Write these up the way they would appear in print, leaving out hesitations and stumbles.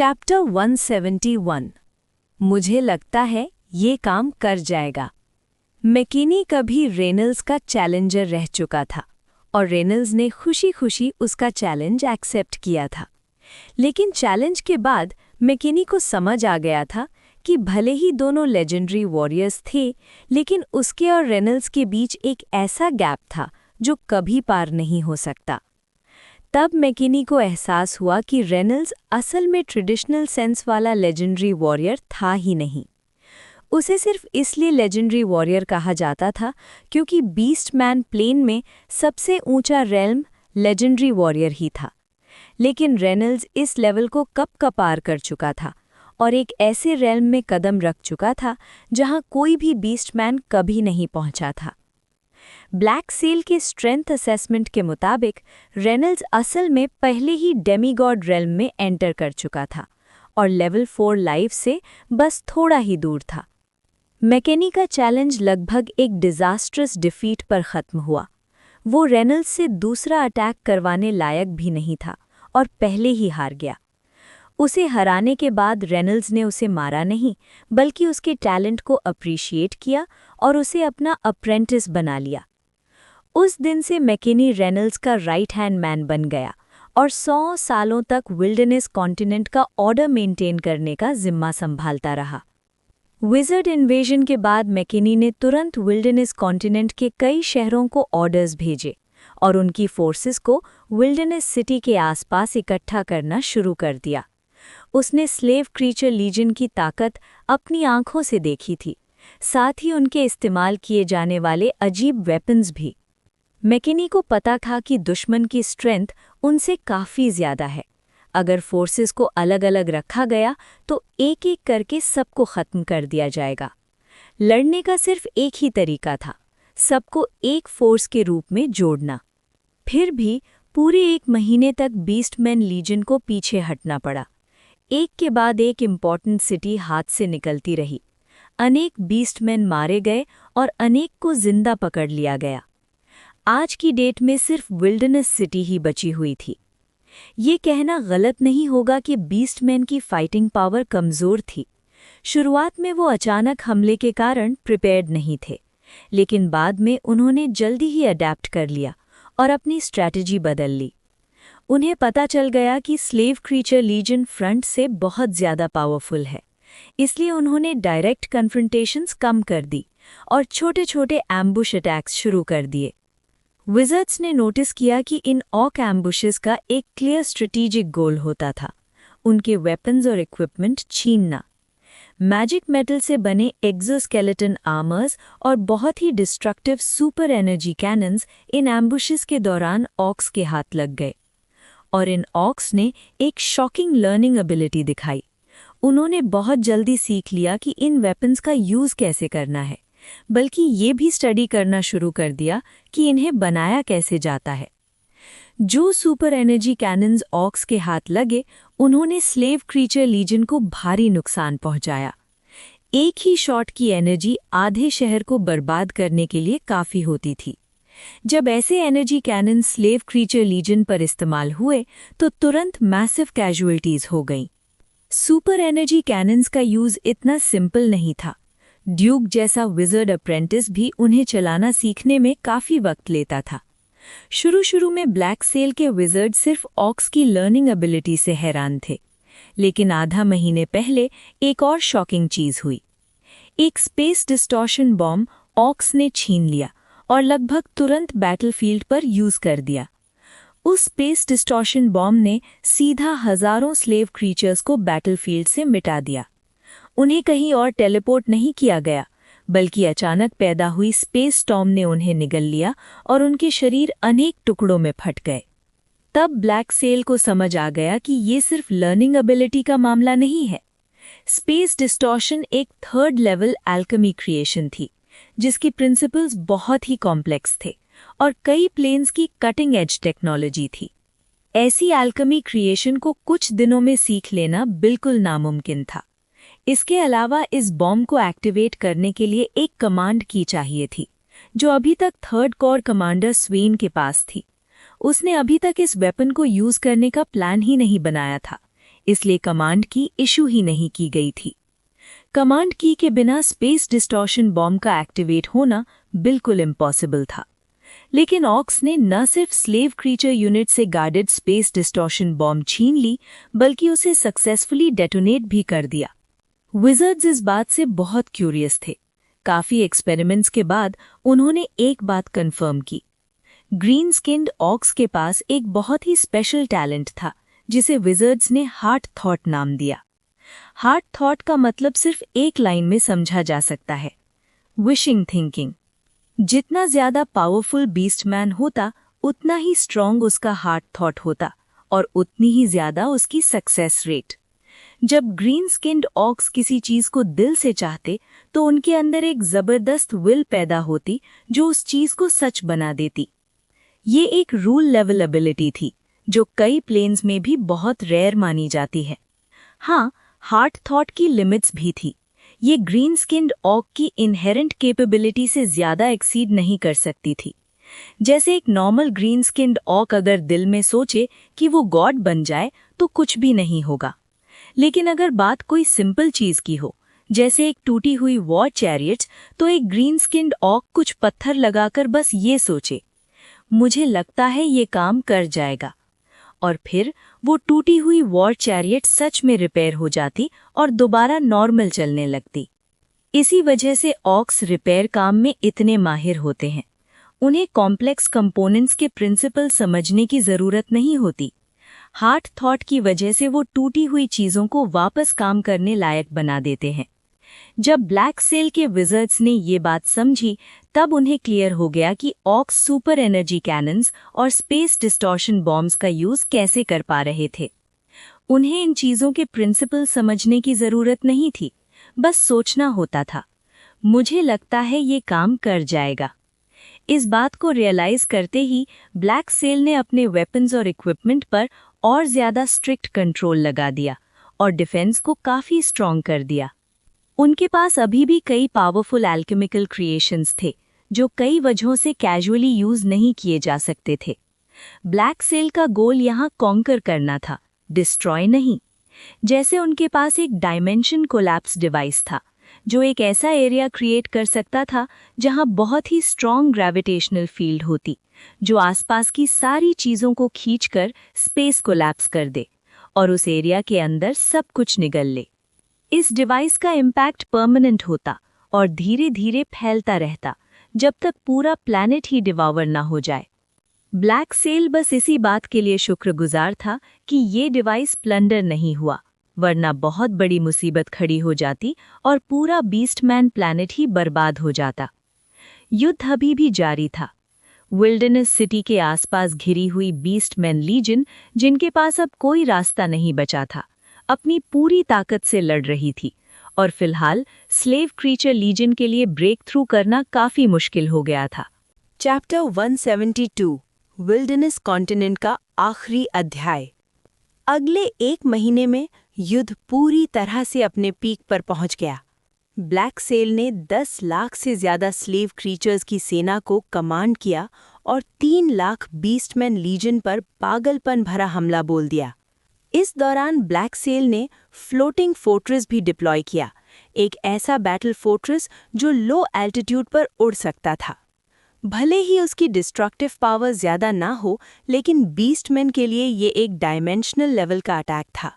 Chapter 171। मुझे लगता है ये काम कर जाएगा। मैकिनी कभी रेनल्ड्स का चैलेंजर रह चुका था और रेनल्ड्स ने खुशी खुशी उसका चैलेंज एक्सेप्ट किया था। लेकिन चैलेंज के बाद मैकिनी को समझ आ गया था कि भले ही दोनों लेजेंडरी वॉरियर्स थे, लेकिन उसके और रेनल्ड्स के बीच एक ऐसा गैप था जो कभी पार नहीं हो सकता। तब मैकिनी को एहसास हुआ कि रेनल्ड्स असल में ट्रेडिशनल सेंस वाला लेजेंडरी वॉरियर था ही नहीं। उसे सिर्फ इसलिए लेजेंडरी वॉरियर कहा जाता था क्योंकि बीस्ट मैन प्लेन में सबसे ऊंचा रेल्म लेजेंडरी वॉरियर ही था। लेकिन रेनल्ड्स इस लेवल को कब का पार कर चुका था और एक ऐसे रेल्म में कदम रख चुका था जहां कोई भी बीस्ट मैन कभी नहीं पहुंचा था। ब्लैक सेल के स्ट्रेंथ असेसमेंट के मुताबिक रेनल्ड्स असल में पहले ही डेमीगॉड रेल्म में एंटर कर चुका था और लेवल 4 लाइफ से बस थोड़ा ही दूर था। मैकिनी का चैलेंज लगभग एक डिजास्ट्रस डिफीट पर खत्म हुआ। वो रेनल्ड्स से दूसरा अटैक करवाने लायक भी नहीं था और पहले ही हार गया। उसे हराने के बाद रेनल्ड्स ने उसे मारा नहीं, बल्कि उसके टैलेंट को अप्रिशिएट किया और उसे अपना अप्रेंटिस बना लिया। उस दिन से मैकिनी रेनल्ड्स का राइट हैंड मैन बन गया और 100 सालों तक विल्डरनेस कॉन्टिनेंट का ऑर्डर मेंटेन करने का जिम्मा संभालता रहा। विज़र्ड इन्वेजन के बाद मैकिनी ने तुरंत विल्डरनेस कॉन्टिनेंट के कई शहरों को ऑर्डर्स भेजे और उनकी फोर्सेस को विल्डरनेस सिटी के आसपास इकट्ठा करना शुरू कर दिया। उसने स्लेव क्रीचर लीजन की ताकत अपनी आंखों से देखी थी, साथ ही उनके इस्तेमाल किए जाने वाले अजीब वेपन्स भी। मैकिनी को पता था कि दुश्मन की स्ट्रेंथ उनसे काफ़ी ज़्यादा है। अगर फोर्सेस को अलग अलग रखा गया तो एक एक करके सबको ख़त्म कर दिया जाएगा। लड़ने का सिर्फ एक ही तरीका था, सबको एक फोर्स के रूप में जोड़ना। फिर भी पूरे 1 महीने तक बीस्टमैन लीजन को पीछे हटना पड़ा। एक के बाद एक इम्पॉर्टेंट सिटी हाथ से निकलती रही। अनेक बीस्टमैन मारे गए और अनेक को जिंदा पकड़ लिया गया। आज की डेट में सिर्फ विल्डरनेस सिटी ही बची हुई थी। ये कहना गलत नहीं होगा कि बीस्टमैन की फाइटिंग पावर कमज़ोर थी। शुरुआत में वो अचानक हमले के कारण प्रिपेयर्ड नहीं थे, लेकिन बाद में उन्होंने जल्दी ही अडैप्ट कर लिया और अपनी स्ट्रैटेजी बदल ली। उन्हें पता चल गया कि स्लेव क्रीचर लीजन फ्रंट से बहुत ज़्यादा पावरफुल है, इसलिए उन्होंने डायरेक्ट कन्फ्रंटेशंस कम कर दी और छोटे छोटे एम्बुश अटैक्स शुरू कर दिए। विज़र्ड्स ने नोटिस किया कि इन ऑक एम्बुशेस का एक क्लियर स्ट्रेटेजिक गोल होता था, उनके वेपन्स और इक्विपमेंट छीनना। मैजिक मेटल से बने एक्सोस्केलेटन आर्मर्स और बहुत ही डिस्ट्रक्टिव सुपर एनर्जी कैनन्स इन एम्बुशेस के दौरान ऑक्स के हाथ लग गए और इन ऑक्स ने एक शॉकिंग लर्निंग एबिलिटी दिखाई। उन्होंने बहुत जल्दी सीख लिया कि इन वेपन्स का यूज़ कैसे करना है, बल्कि ये भी स्टडी करना शुरू कर दिया कि इन्हें बनाया कैसे जाता है। जो सुपर एनर्जी कैनन्स ऑक्स के हाथ लगे, उन्होंने स्लेव क्रीचर लीजन को भारी नुकसान पहुंचाया। एक ही शॉट की एनर्जी आधे शहर को बर्बाद करने के लिए काफ़ी होती थी। जब ऐसे energy cannon slave creature legion पर इस्तेमाल हुए तो तुरंत मैसिव कैजुअल्टीज हो गईं। सुपर एनर्जी कैनन्स का यूज़ इतना सिंपल नहीं था। ड्यूक जैसा विज़र्ड अप्रेंटिस भी उन्हें चलाना सीखने में काफ़ी वक्त लेता था। शुरू में ब्लैक सेल के विज़र्ड सिर्फ ऑक्स की लर्निंग एबिलिटी से हैरान थे, लेकिन आधा महीने पहले एक और शॉकिंग चीज़ हुई। एक स्पेस डिस्टॉर्शन बॉम्ब ऑक्स ने छीन लिया और लगभग तुरंत बैटलफील्ड पर यूज़ कर दिया। उस स्पेस डिस्टॉर्शन बॉम्ब ने सीधा हज़ारों स्लेव क्रीचर्स को बैटलफील्ड से मिटा दिया। उन्हें कहीं और टेलीपोर्ट नहीं किया गया, बल्कि अचानक पैदा हुई स्पेस स्टॉर्म ने उन्हें निगल लिया और उनके शरीर अनेक टुकड़ों में फट गए। तब ब्लैक सेल को समझ आ गया कि ये सिर्फ लर्निंग एबिलिटी का मामला नहीं है। स्पेस डिस्टॉर्शन एक 3rd लेवल एल्केमी क्रिएशन थी, जिसकी प्रिंसिपल्स बहुत ही कॉम्प्लेक्स थे और कई प्लेन्स की कटिंग एज टेक्नोलॉजी थी। ऐसी एल्केमी क्रिएशन को कुछ दिनों में सीख लेना बिल्कुल नामुमकिन था। इसके अलावा इस बॉम्ब को एक्टिवेट करने के लिए एक कमांड की चाहिए थी, जो अभी तक 3rd कोर कमांडर स्वेन के पास थी। उसने अभी तक इस वेपन को यूज़ करने का प्लान ही नहीं बनाया था, इसलिए कमांड की इशू ही नहीं की गई थी। कमांड की के बिना स्पेस डिस्टॉर्शन बॉम्ब का एक्टिवेट होना बिल्कुल इम्पॉसिबल था। लेकिन ऑक्स ने न सिर्फ स्लेव क्रीचर यूनिट से गार्डेड स्पेस डिस्टॉर्शन बॉम्ब छीन ली, बल्कि उसे सक्सेसफुली डेटोनेट भी कर दिया। विज़र्ड्स इस बात से बहुत क्यूरियस थे। काफी एक्सपेरिमेंट्स के बाद उन्होंने एक बात कंफर्म की। ग्रीन स्किन्ड ऑक्स के पास एक बहुत ही स्पेशल टैलेंट था, जिसे विज़र्ड्स ने हार्ट थॉट नाम दिया। हार्ट थॉट का मतलब सिर्फ एक लाइन में समझा जा सकता है, विशिंग थिंकिंग। जितना ज्यादा पावरफुल बीस्टमैन होता, उतना ही स्ट्रॉन्ग उसका हार्ट थॉट होता और उतनी ही ज्यादा उसकी सक्सेस रेट। जब ग्रीन स्किन्ड ऑक्स किसी चीज को दिल से चाहते, तो उनके अंदर एक जबरदस्त विल पैदा होती जो उस चीज को सच बना देती। ये एक रूल लेवल एबिलिटी थी जो कई प्लेन्स में भी बहुत रेयर मानी जाती है। हाँ, हार्ट थॉट की लिमिट्स भी थी। ये ग्रीन स्किन्ड ऑक की इनहेरेंट कैपेबिलिटी से ज्यादा एक्सीड नहीं कर सकती थी। जैसे एक नॉर्मल ग्रीन स्किन्ड ऑक अगर दिल में सोचे कि वो गॉड बन जाए तो कुछ भी नहीं होगा। लेकिन अगर बात कोई सिंपल चीज की हो, जैसे एक टूटी हुई वॉर चैरियट्स, तो एक ग्रीन स्किन्ड ऑक कुछ पत्थर लगाकर बस ये सोचे, मुझे लगता है ये काम कर जाएगा, और फिर वो टूटी हुई वॉर चैरियट सच में रिपेयर हो जाती और दोबारा नॉर्मल चलने लगती। इसी वजह से ऑक्स रिपेयर काम में इतने माहिर होते हैं। उन्हें कॉम्प्लेक्स कंपोनेंट्स के प्रिंसिपल समझने की जरूरत नहीं होती। हार्ट थॉट की वजह से वो टूटी हुई चीजों को वापस काम करने लायक बना देते हैं। जब ब्लैक सेल के विज़र्ड्स ने ये बात समझी, तब उन्हें क्लियर हो गया कि ऑक्स सुपर एनर्जी कैनन्स और स्पेस डिस्टॉर्शन बॉम्ब्स का यूज कैसे कर पा रहे थे। उन्हें इन चीजों के प्रिंसिपल समझने की जरूरत नहीं थी, बस सोचना होता था, मुझे लगता है ये काम कर जाएगा। इस बात को रियलाइज करते ही ब्लैक सेल ने अपने वेपन्स और इक्विपमेंट पर और ज्यादा स्ट्रिक्ट कंट्रोल लगा दिया और डिफेंस को काफी स्ट्रॉन्ग कर दिया। उनके पास अभी भी कई पावरफुल एल्केमिकल क्रिएशंस थे जो कई वजहों से कैजुअली यूज नहीं किए जा सकते थे। ब्लैक सेल का गोल यहाँ कॉन्कर करना था, डिस्ट्रॉय नहीं। जैसे उनके पास एक डायमेंशन कोलैप्स डिवाइस था जो एक ऐसा एरिया क्रिएट कर सकता था जहां बहुत ही स्ट्रॉन्ग ग्रेविटेशनल फील्ड होती जो आसपास की सारी चीजों को खींचकर स्पेस कोलैप्स कर दे और उस एरिया के अंदर सब कुछ निगल ले। इस डिवाइस का इम्पैक्ट परमानेंट होता और धीरे धीरे फैलता रहता जब तक पूरा प्लैनेट ही डिवावर ना हो जाए। ब्लैक सेल बस इसी बात के लिए शुक्रगुजार था कि ये डिवाइस प्लंडर नहीं हुआ, वरना बहुत बड़ी मुसीबत खड़ी हो जाती और पूरा बीस्टमैन प्लैनेट ही बर्बाद हो जाता। युद्ध अभी भी जारी था। विल्डरनेस सिटी के आसपास घिरी हुई बीस्टमैन लीजन, जिनके पास अब कोई रास्ता नहीं बचा था, अपनी पूरी ताकत से लड़ रही थी और फिलहाल स्लेव क्रीचर लीजन के लिए ब्रेक थ्रू करना काफी मुश्किल हो गया था। चैप्टर 172 विल्डरनेस कॉन्टिनेंट का आखिरी अध्याय। अगले एक महीने में युद्ध पूरी तरह से अपने पीक पर पहुंच गया। ब्लैक सेल ने 10 लाख से ज्यादा स्लेव क्रीचर्स की सेना को कमांड किया और 3 लाख बीस्टमैन लीजन पर पागलपन भरा हमला बोल दिया। इस दौरान ब्लैक सेल ने फ्लोटिंग फोर्ट्रेस भी डिप्लॉय किया, एक ऐसा बैटल फोर्ट्रेस जो लो एल्टीट्यूड पर उड़ सकता था। भले ही उसकी डिस्ट्रक्टिव पावर ज्यादा ना हो, लेकिन बीस्टमैन के लिए ये एक डायमेंशनल लेवल का अटैक था।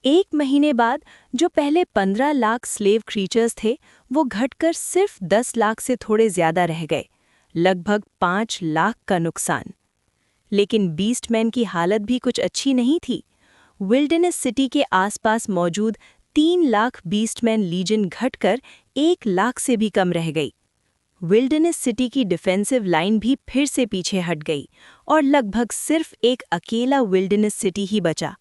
एक महीने बाद जो पहले 15 लाख स्लेव क्रीचर्स थे, वो घटकर सिर्फ 10 लाख से थोड़े ज्यादा रह गए, लगभग 5 लाख का नुकसान। लेकिन बीस्टमैन की हालत भी कुछ अच्छी नहीं थी। विल्डरनेस सिटी के आसपास मौजूद 3 लाख बीस्टमैन लीजन घटकर 1 लाख से भी कम रह गई। विल्डरनेस सिटी की डिफेंसिव लाइन भी फिर से पीछे हट गई और लगभग सिर्फ एक अकेला विल्डरनेस सिटी ही बचा।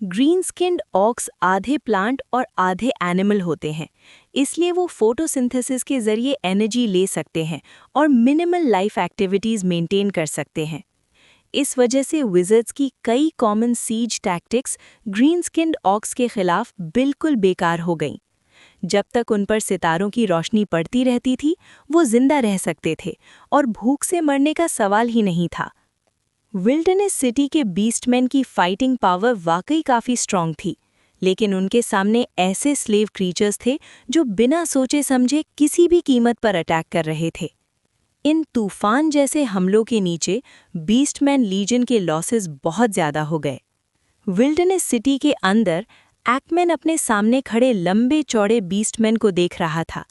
ग्रीन स्किन्ड ऑक्स आधे प्लांट और आधे एनिमल होते हैं, इसलिए वो फोटोसिंथेसिस के जरिए एनर्जी ले सकते हैं और मिनिमल लाइफ एक्टिविटीज मेंटेन कर सकते हैं। इस वजह से विज़र्ड्स की कई common siege tactics green skinned orcs के खिलाफ बिल्कुल बेकार हो गईं। जब तक उन पर सितारों की रोशनी पड़ती रहती थी, वो जिंदा रह सकते थे और भूख से मरने का सवाल ही नहीं था। विल्डरनेस सिटी के बीस्टमैन की फाइटिंग पावर वाकई काफ़ी स्ट्रॉन्ग थी, लेकिन उनके सामने ऐसे स्लेव क्रीचर्स थे जो बिना सोचे समझे किसी भी कीमत पर अटैक कर रहे थे। इन तूफान जैसे हमलों के नीचे बीस्टमैन लीजन के लॉसेस बहुत ज़्यादा हो गए। विल्डरनेस सिटी के अंदर एक्मैन अपने सामने खड़े लंबे चौड़े बीस्टमैन को देख रहा था।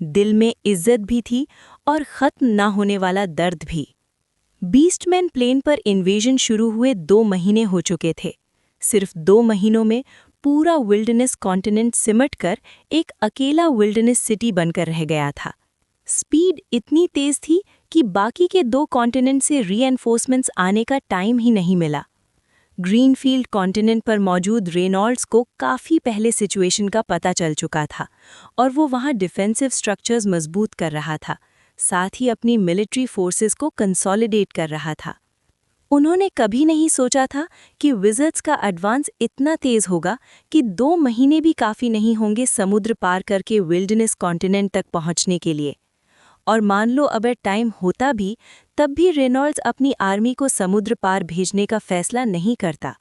दिल में इज्जत भी थी और खत्म ना होने वाला दर्द भी। बीस्टमैन प्लेन पर इन्वेजन शुरू हुए 2 महीने हो चुके थे। सिर्फ 2 महीनों में पूरा विल्डरनेस कॉन्टिनेंट सिमटकर एक अकेला विल्डरनेस सिटी बनकर रह गया था। स्पीड इतनी तेज थी कि बाकी के 2 कॉन्टिनेंट से रीएनफोर्समेंट्स आने का टाइम ही नहीं मिला। ग्रीनफील्ड कॉन्टिनेंट पर मौजूद रेनॉल्ड्स को काफ़ी पहले सिचुएशन का पता चल चुका था और वो वहाँ डिफेंसिव स्ट्रक्चर्स मजबूत कर रहा था, साथ ही अपनी मिलिट्री फोर्सेस को कंसोलिडेट कर रहा था। उन्होंने कभी नहीं सोचा था कि विज़र्ड्स का एडवांस इतना तेज़ होगा कि 2 महीने भी काफ़ी नहीं होंगे समुद्र पार करके विल्डरनेस कॉन्टिनेंट तक पहुंचने के लिए। और मान लो अगर टाइम होता भी, तब भी रेनॉल्ड्स अपनी आर्मी को समुद्र पार भेजने का फैसला नहीं करता।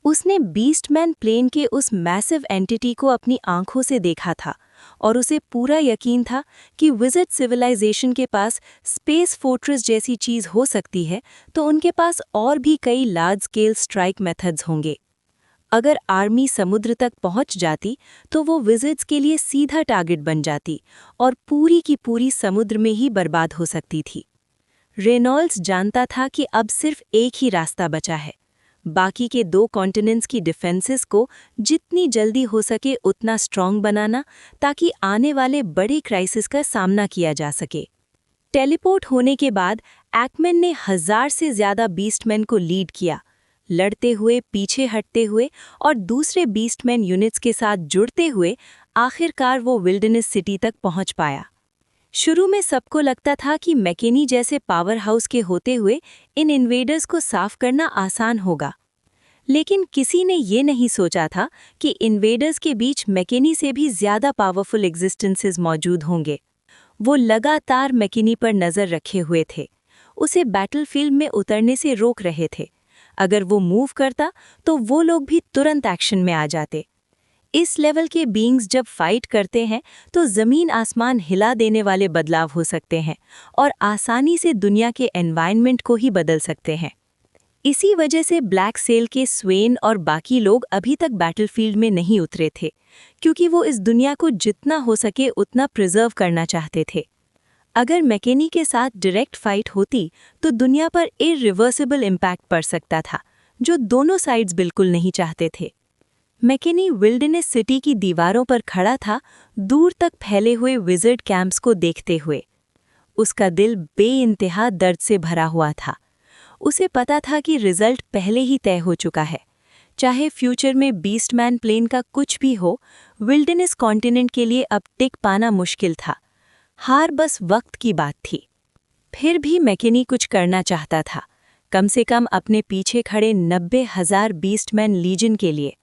उसने बीस्टमैन प्लेन के उस मैसिव एंटिटी को अपनी आंखों से देखा था और उसे पूरा यकीन था कि विज़र्ड सिविलाइजेशन के पास स्पेस फोर्ट्रेस जैसी चीज़ हो सकती है, तो उनके पास और भी कई लार्ज स्केल स्ट्राइक मेथड्स होंगे। अगर आर्मी समुद्र तक पहुंच जाती तो वो विज़र्ड्स के लिए सीधा टारगेट बन जाती और पूरी की पूरी समुद्र में ही बर्बाद हो सकती थी। रेनॉल्ड्स जानता था कि अब सिर्फ एक ही रास्ता बचा है, बाकी के 2 कॉन्टिनेंट्स की डिफेंसेस को जितनी जल्दी हो सके उतना स्ट्रॉन्ग बनाना, ताकि आने वाले बड़े क्राइसिस का सामना किया जा सके। टेलीपोर्ट होने के बाद एक्मैन ने 1000 से ज़्यादा बीस्टमैन को लीड किया, लड़ते हुए, पीछे हटते हुए और दूसरे बीस्टमैन यूनिट्स के साथ जुड़ते हुए आखिरकार वो विल्डरनेस सिटी तक पहुंच पाया। शुरू में सबको लगता था कि मैकेनी जैसे पावर हाउस के होते हुए इन इन्वेडर्स को साफ करना आसान होगा, लेकिन किसी ने ये नहीं सोचा था कि इन्वेडर्स के बीच मैकेनी से भी ज़्यादा पावरफुल एग्जिस्टेंसेस मौजूद होंगे। वो लगातार मैकेनी पर नज़र रखे हुए थे, उसे बैटलफील्ड में उतरने से रोक रहे थे। अगर वो मूव करता तो वो लोग भी तुरंत एक्शन में आ जाते। इस लेवल के बीइंग्स जब फाइट करते हैं तो ज़मीन आसमान हिला देने वाले बदलाव हो सकते हैं और आसानी से दुनिया के एनवायरनमेंट को ही बदल सकते हैं। इसी वजह से ब्लैक सेल के स्वेन और बाकी लोग अभी तक बैटलफील्ड में नहीं उतरे थे, क्योंकि वो इस दुनिया को जितना हो सके उतना प्रिजर्व करना चाहते थे। अगर मैकेनी के साथ डायरेक्ट फाइट होती तो दुनिया पर इरिवर्सिबल इम्पैक्ट पड़ सकता था, जो दोनों साइड्स बिल्कुल नहीं चाहते थे। मैकेनी विल्डरनेस सिटी की दीवारों पर खड़ा था, दूर तक फैले हुए विज़र्ड कैंप्स को देखते हुए। उसका दिल बेइंतहा दर्द से भरा हुआ था। उसे पता था कि रिजल्ट पहले ही तय हो चुका है। चाहे फ्यूचर में बीस्टमैन प्लेन का कुछ भी हो, विल्डरनेस कॉन्टिनेंट के लिए अब टिक पाना मुश्किल था। हार बस वक्त की बात थी। फिर भी मैकेनी कुछ करना चाहता था, कम से कम अपने पीछे खड़े 90,000 बीस्टमैन लीजन के लिए।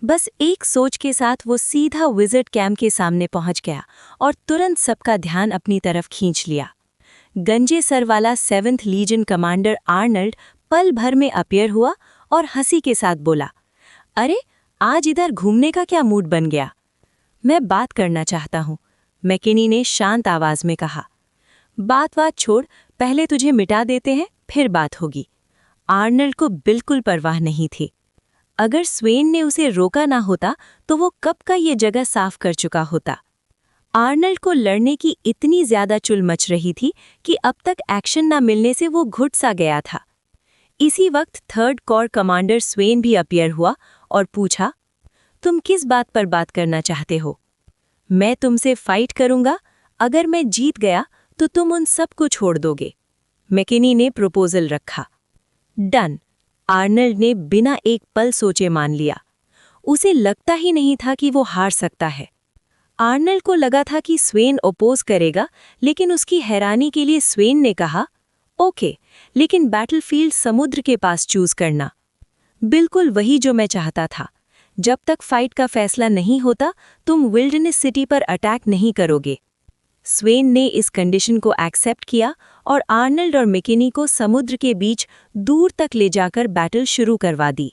बस एक सोच के साथ वो सीधा विज़र्ड कैंप के सामने पहुंच गया और तुरंत सबका ध्यान अपनी तरफ खींच लिया। गंजे सर वाला 7th लीजन कमांडर आर्नल्ड पल भर में अपीयर हुआ और हंसी के साथ बोला, अरे आज इधर घूमने का क्या मूड बन गया? मैं बात करना चाहता हूँ, मैकेनी ने शांत आवाज में कहा। बात छोड़, पहले तुझे मिटा देते हैं, फिर बात होगी। आर्नल्ड को बिल्कुल परवाह नहीं थी। अगर स्वेन ने उसे रोका ना होता तो वो कब का ये जगह साफ कर चुका होता। आर्नल्ड को लड़ने की इतनी ज्यादा चुल मच रही थी कि अब तक एक्शन ना मिलने से वो घुट सा गया था। इसी वक्त 3rd कॉर कमांडर स्वेन भी अपीयर हुआ और पूछा, तुम किस बात पर बात करना चाहते हो? मैं तुमसे फाइट करूंगा, अगर मैं जीत गया तो तुम उन सब को छोड़ दोगे। मैकेनी ने प्रपोजल रखा। डन, आर्नल्ड ने बिना एक पल सोचे मान लिया। उसे लगता ही नहीं था कि वो हार सकता है। आर्नल्ड को लगा था कि स्वेन अपोज करेगा, लेकिन उसकी हैरानी के लिए स्वेन ने कहा, ओके, लेकिन बैटलफील्ड समुद्र के पास चूज करना। बिल्कुल वही जो मैं चाहता था। जब तक फाइट का फैसला नहीं होता, तुम विल्डरनेस सिटी पर अटैक नहीं करोगे। स्वेन ने इस कंडीशन को एक्सेप्ट किया और आर्नल्ड और मैकेनी को समुद्र के बीच दूर तक ले जाकर बैटल शुरू करवा दी।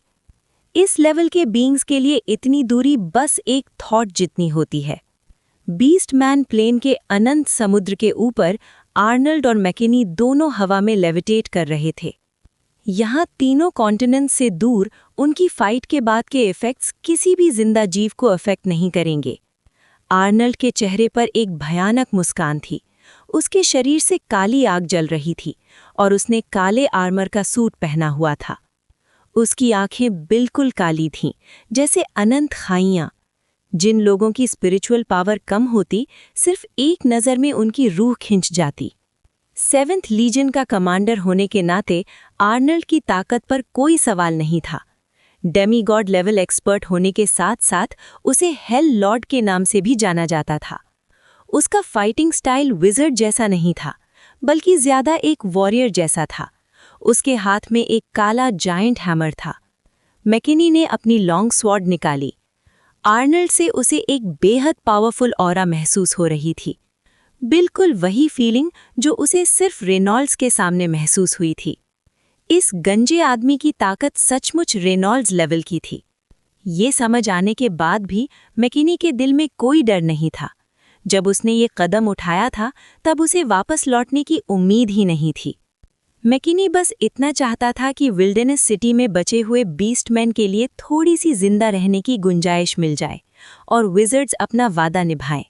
इस लेवल के बीइंग्स के लिए इतनी दूरी बस एक थॉट जितनी होती है। बीस्टमैन प्लेन के अनंत समुद्र के ऊपर आर्नल्ड और मैकिनी दोनों हवा में लेविटेट कर रहे थे। यहाँ तीनों कॉन्टिनेंट से दूर उनकी फाइट के बाद के इफ़ेक्ट्स किसी भी जिंदा जीव को अफेक्ट नहीं करेंगे। आर्नल्ड के चेहरे पर एक भयानक मुस्कान थी। उसके शरीर से काली आग जल रही थी और उसने काले आर्मर का सूट पहना हुआ था। उसकी आंखें बिल्कुल काली थीं, जैसे अनंत खाइयां। जिन लोगों की स्पिरिचुअल पावर कम होती, सिर्फ एक नज़र में उनकी रूह खिंच जाती। 7th लीजन का कमांडर होने के नाते आर्नल्ड की ताकत पर कोई सवाल नहीं था। डेमीगॉड लेवल एक्सपर्ट होने के साथ साथ उसे हेल लॉर्ड के नाम से भी जाना जाता था। उसका फाइटिंग स्टाइल विज़र्ड जैसा नहीं था, बल्कि ज्यादा एक वॉरियर जैसा था। उसके हाथ में एक काला जायंट हैमर था। मैकिनी ने अपनी लॉन्ग स्वॉर्ड निकाली। आर्नल्ड से उसे एक बेहद पावरफुल ऑरा महसूस हो रही थी। बिल्कुल वही फीलिंग जो उसे सिर्फ रेनॉल्ड्स के सामने महसूस हुई थी। इस गंजे आदमी की ताकत सचमुच रेनॉल्ड्स लेवल की थी। ये समझ आने के बाद भी मैकिनी के दिल में कोई डर नहीं था। जब उसने ये कदम उठाया था, तब उसे वापस लौटने की उम्मीद ही नहीं थी। मैकिनी बस इतना चाहता था कि विल्डरनेस सिटी में बचे हुए बीस्टमैन के लिए थोड़ी सी जिंदा रहने की गुंजाइश मिल जाए और विज़र्ड्स अपना वादा निभाएं।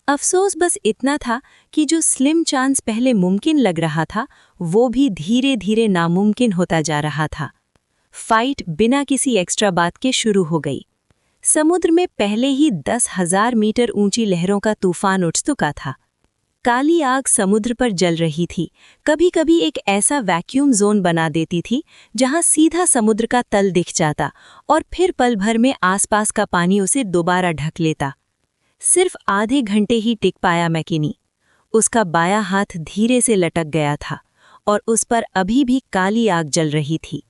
अफसोस बस इतना था कि जो स्लिम चांस पहले मुमकिन लग रहा था, वो भी धीरे धीरे नामुमकिन होता जा रहा था। फाइट बिना किसी एक्स्ट्रा बात के शुरू हो गई। समुद्र में पहले ही 10,000 मीटर ऊंची लहरों का तूफान उठ चुका था। काली आग समुद्र पर जल रही थी। कभी कभी एक ऐसा वैक्यूम जोन बना देती थी जहां सीधा समुद्र का तल दिख जाता और फिर पल भर में आसपास का पानी उसे दोबारा ढक लेता। सिर्फ आधे घंटे ही टिक पाया मैकिनी। उसका बायां हाथ धीरे से लटक गया था और उस पर अभी भी काली आग जल रही थी।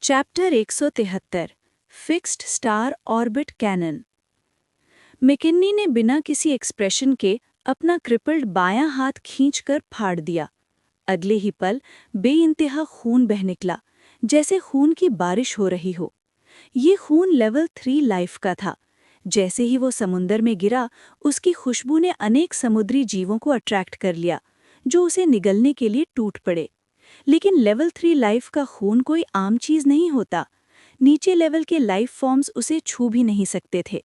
Chapter 173 fixed star orbit cannon. McKinney ने बिना किसी एक्सप्रेशन के अपना क्रिपल्ड बायां हाथ खींचकर फाड़ दिया। अगले ही पल बेइंतहा खून बह निकला, जैसे खून की बारिश हो रही हो। ये खून लेवल 3 लाइफ का था। जैसे ही वो समुंदर में गिरा, उसकी खुशबू ने अनेक समुद्री जीवों को अट्रैक्ट कर लिया, जो उसे निगलने के लिए टूट पड़े। लेकिन लेवल 3 लाइफ का खून कोई आम चीज नहीं होता। नीचे लेवल के लाइफ फॉर्म्स उसे छू भी नहीं सकते थे।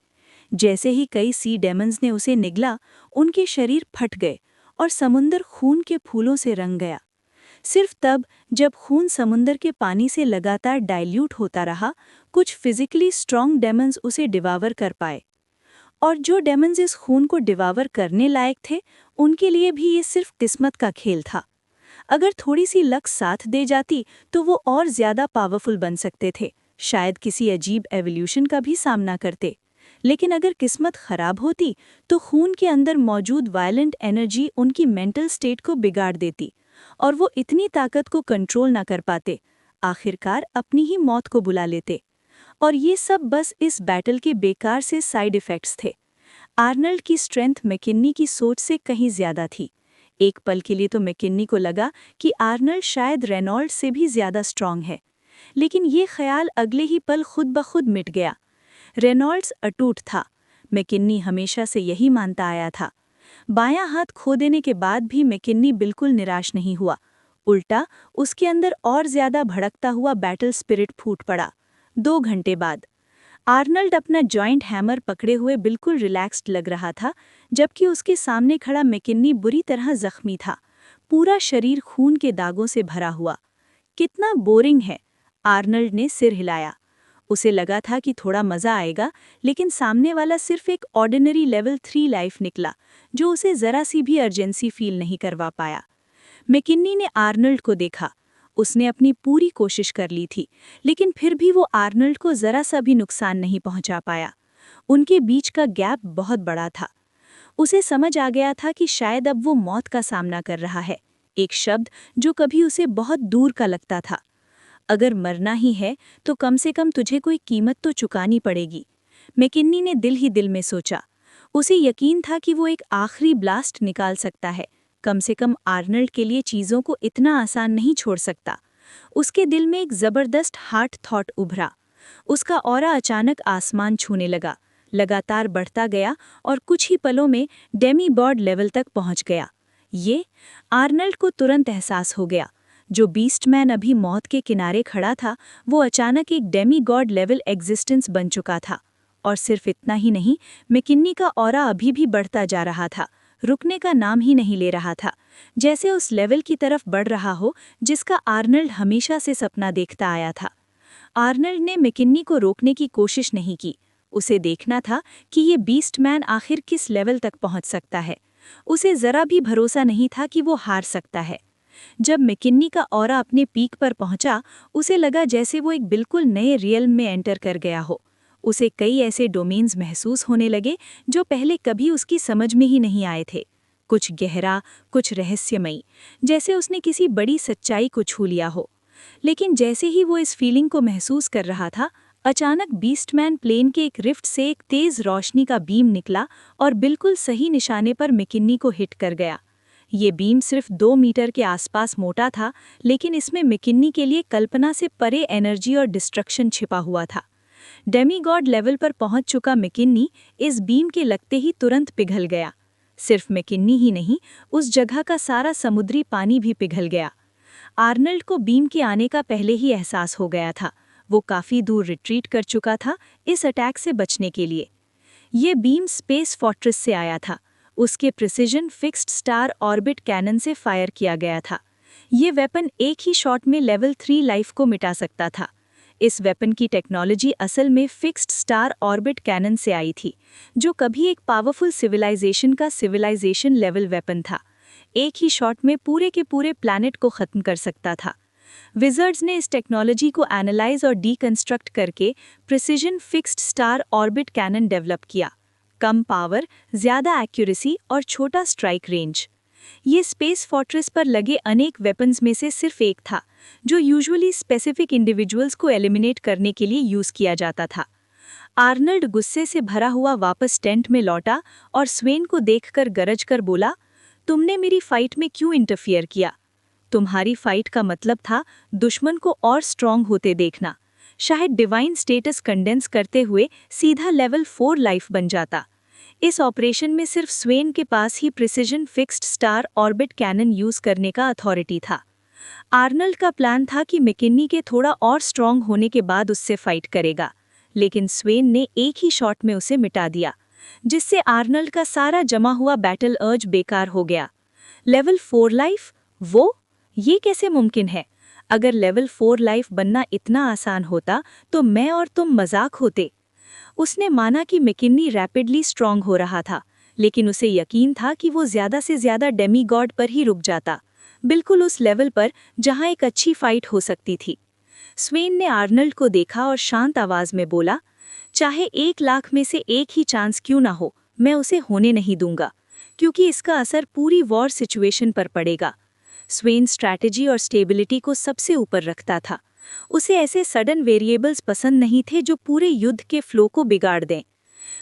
जैसे ही कई सी डेमन्स ने उसे निगला, उनके शरीर फट गए और समुंदर खून के फूलों से रंग गया। सिर्फ तब जब खून समुंदर के पानी से लगातार डाइल्यूट होता रहा, कुछ फिजिकली स्ट्रॉन्ग डेमन्स उसे डिवावर कर पाए। और जो डेमन्स इस खून को डिवावर करने लायक थे, उनके लिए भी ये सिर्फ किस्मत का खेल था। अगर थोड़ी सी लक साथ दे जाती तो वो और ज्यादा पावरफुल बन सकते थे, शायद किसी अजीब एवोल्यूशन का भी सामना करते। लेकिन अगर किस्मत खराब होती तो खून के अंदर मौजूद वायलेंट एनर्जी उनकी मेंटल स्टेट को बिगाड़ देती और वो इतनी ताकत को कंट्रोल ना कर पाते, आखिरकार अपनी ही मौत को बुला लेते। और ये सब बस इस बैटल के बेकार से साइड इफ़ेक्ट्स थे। आर्नल्ड की स्ट्रेंथ मैकिनी की सोच से कहीं ज्यादा थी। एक पल के लिए तो मैकिनी को लगा कि आर्नल्ड शायद रेनॉल्ड से भी ज्यादा स्ट्रांग है, लेकिन ये ख्याल अगले ही पल खुद ब खुद मिट गया। रेनॉल्ड्स अटूट था। मैकिनी हमेशा से यही मानता आया था। बायां हाथ खो देने के बाद भी मैकिनी बिल्कुल निराश नहीं हुआ। उल्टा उसके अंदर और ज्यादा भड़कता हुआ बैटल स्पिरिट फूट पड़ा। 2 घंटे बाद आर्नल्ड अपना जॉइंट हैमर पकड़े हुए बिल्कुल रिलैक्स्ड लग रहा था, जबकि उसके सामने खड़ा मैकिनी बुरी तरह जख्मी था, पूरा शरीर खून के दागों से भरा हुआ। कितना बोरिंग है, आर्नल्ड ने सिर हिलाया। उसे लगा था कि थोड़ा मजा आएगा, लेकिन सामने वाला सिर्फ एक ऑर्डिनरी लेवल 3 लाइफ निकला, जो उसे जरा सी भी अर्जेंसी फील नहीं करवा पाया। मैकिनी ने आर्नल्ड को देखा। उसने अपनी पूरी कोशिश कर ली थी, लेकिन फिर भी वो आर्नल्ड को जरा सा भी नुकसान नहीं पहुंचा पाया। उनके बीच का गैप बहुत बड़ा था। उसे समझ आ गया था कि शायद अब वो मौत का सामना कर रहा है, एक शब्द जो कभी उसे बहुत दूर का लगता था। अगर मरना ही है तो कम से कम तुझे कोई कीमत तो चुकानी पड़ेगी, मैकिनी ने दिल ही दिल में सोचा। उसे यकीन था कि वो एक आखिरी ब्लास्ट निकाल सकता है। कम से कम आर्नल्ड के लिए चीज़ों को इतना आसान नहीं छोड़ सकता। उसके दिल में एक ज़बरदस्त हार्ट थॉट उभरा। उसका ऑरा अचानक आसमान छूने लगा, लगातार बढ़ता गया और कुछ ही पलों में डेमीगॉड लेवल तक पहुंच गया। ये आर्नल्ड को तुरंत एहसास हो गया। जो बीस्टमैन अभी मौत के किनारे खड़ा था, वो अचानक एक डेमीगॉड लेवल एग्जिस्टेंस बन चुका था। और सिर्फ इतना ही नहीं, मैकिन्नी का ऑरा अभी भी बढ़ता जा रहा था, रुकने का नाम ही नहीं ले रहा था, जैसे उस लेवल की तरफ बढ़ रहा हो जिसका आर्नल्ड हमेशा से सपना देखता आया था। आर्नल्ड ने मैकिन्नी को रोकने की कोशिश नहीं की। उसे देखना था कि ये बीस्टमैन आखिर किस लेवल तक पहुंच सकता है। उसे जरा भी भरोसा नहीं था कि वो हार सकता है। जब मैकिन्नी का ऑरा अपने पीक पर पहुंचा, उसे लगा जैसे वो एक बिल्कुल नए रियल्म में एंटर कर गया हो। उसे कई ऐसे डोमेन्स महसूस होने लगे जो पहले कभी उसकी समझ में ही नहीं आए थे। कुछ गहरा, कुछ रहस्यमयी, जैसे उसने किसी बड़ी सच्चाई को छू लिया हो। लेकिन जैसे ही वो इस फीलिंग को महसूस कर रहा था, अचानक बीस्टमैन प्लेन के एक रिफ्ट से एक तेज रोशनी का बीम निकला और बिल्कुल सही निशाने पर मैकिन्नी को हिट कर गया। ये बीम सिर्फ 2 मीटर के आसपास मोटा था, लेकिन इसमें मैकिन्नी के लिए कल्पना से परे एनर्जी और डिस्ट्रक्शन छिपा हुआ था। डेमीगॉड लेवल पर पहुंच चुका मैकिन्नी इस बीम के लगते ही तुरंत पिघल गया। सिर्फ मैकिन्नी ही नहीं, उस जगह का सारा समुद्री पानी भी पिघल गया। आर्नल्ड को बीम के आने का पहले ही एहसास हो गया था। वो काफी दूर रिट्रीट कर चुका था इस अटैक से बचने के लिए। ये बीम स्पेस फोर्ट्रेस से आया था। उसके precision fixed star orbit cannon से फायर किया गया था। ये वेपन एक ही शॉट में लेवल 3 लाइफ को मिटा सकता था। इस वेपन की टेक्नोलॉजी असल में फिक्स्ड स्टार ऑर्बिट कैनन से आई थी, जो कभी एक पावरफुल सिविलाइजेशन का सिविलाइजेशन लेवल वेपन था। एक ही शॉट में पूरे के पूरे प्लैनेट को खत्म कर सकता था। विज़र्ड्स ने इस टेक्नोलॉजी को एनालाइज और डीकंस्ट्रक्ट करके precision fixed star orbit cannon develop किया। कम पावर, ज़्यादा एक्यूरेसी और छोटा स्ट्राइक रेंज। ये स्पेस फोर्ट्रेस पर लगे अनेक वेपन्स में से सिर्फ एक था, जो यूजुअली स्पेसिफिक इंडिविजुअल्स को एलिमिनेट करने के लिए यूज़ किया जाता था। आर्नल्ड गुस्से से भरा हुआ वापस टेंट में लौटा और स्वेन को देखकर गरज कर बोला, तुमने मेरी फाइट में क्यों इंटरफियर किया? तुम्हारी फाइट का मतलब था दुश्मन को और स्ट्रॉन्ग होते देखना। शायद डिवाइन स्टेटस कंडेंस करते हुए सीधा लेवल 4 लाइफ बन जाता। इस ऑपरेशन में सिर्फ स्वेन के पास ही precision fixed star orbit cannon use करने का अथॉरिटी था। आर्नल्ड का प्लान था कि मैकिन्नी के थोड़ा और स्ट्रॉन्ग होने के बाद उससे फाइट करेगा, लेकिन स्वेन ने एक ही शॉट में उसे मिटा दिया, जिससे आर्नल्ड का सारा जमा हुआ बैटल अर्ज बेकार हो गया। लेवल 4 लाइफ, वो ये कैसे मुमकिन है? अगर लेवल 4 लाइफ बनना इतना आसान होता तो मैं और तुम मजाक होते। उसने माना कि मैकिन्नी रैपिडली स्ट्रॉन्ग हो रहा था, लेकिन उसे यकीन था कि वो ज़्यादा से ज़्यादा डेमीगॉड पर ही रुक जाता, बिल्कुल उस लेवल पर जहां एक अच्छी फाइट हो सकती थी। स्वेन ने आर्नल्ड को देखा और शांत आवाज में बोला, चाहे 1 लाख में से एक ही चांस क्यों ना हो, मैं उसे होने नहीं दूंगा, क्योंकि इसका असर पूरी वॉर सिचुएशन पर पड़ेगा। स्वेन स्ट्रैटेजी और स्टेबिलिटी को सबसे ऊपर रखता था। उसे ऐसे सडन वेरिएबल्स पसंद नहीं थे जो पूरे युद्ध के फ्लो को बिगाड़ दें।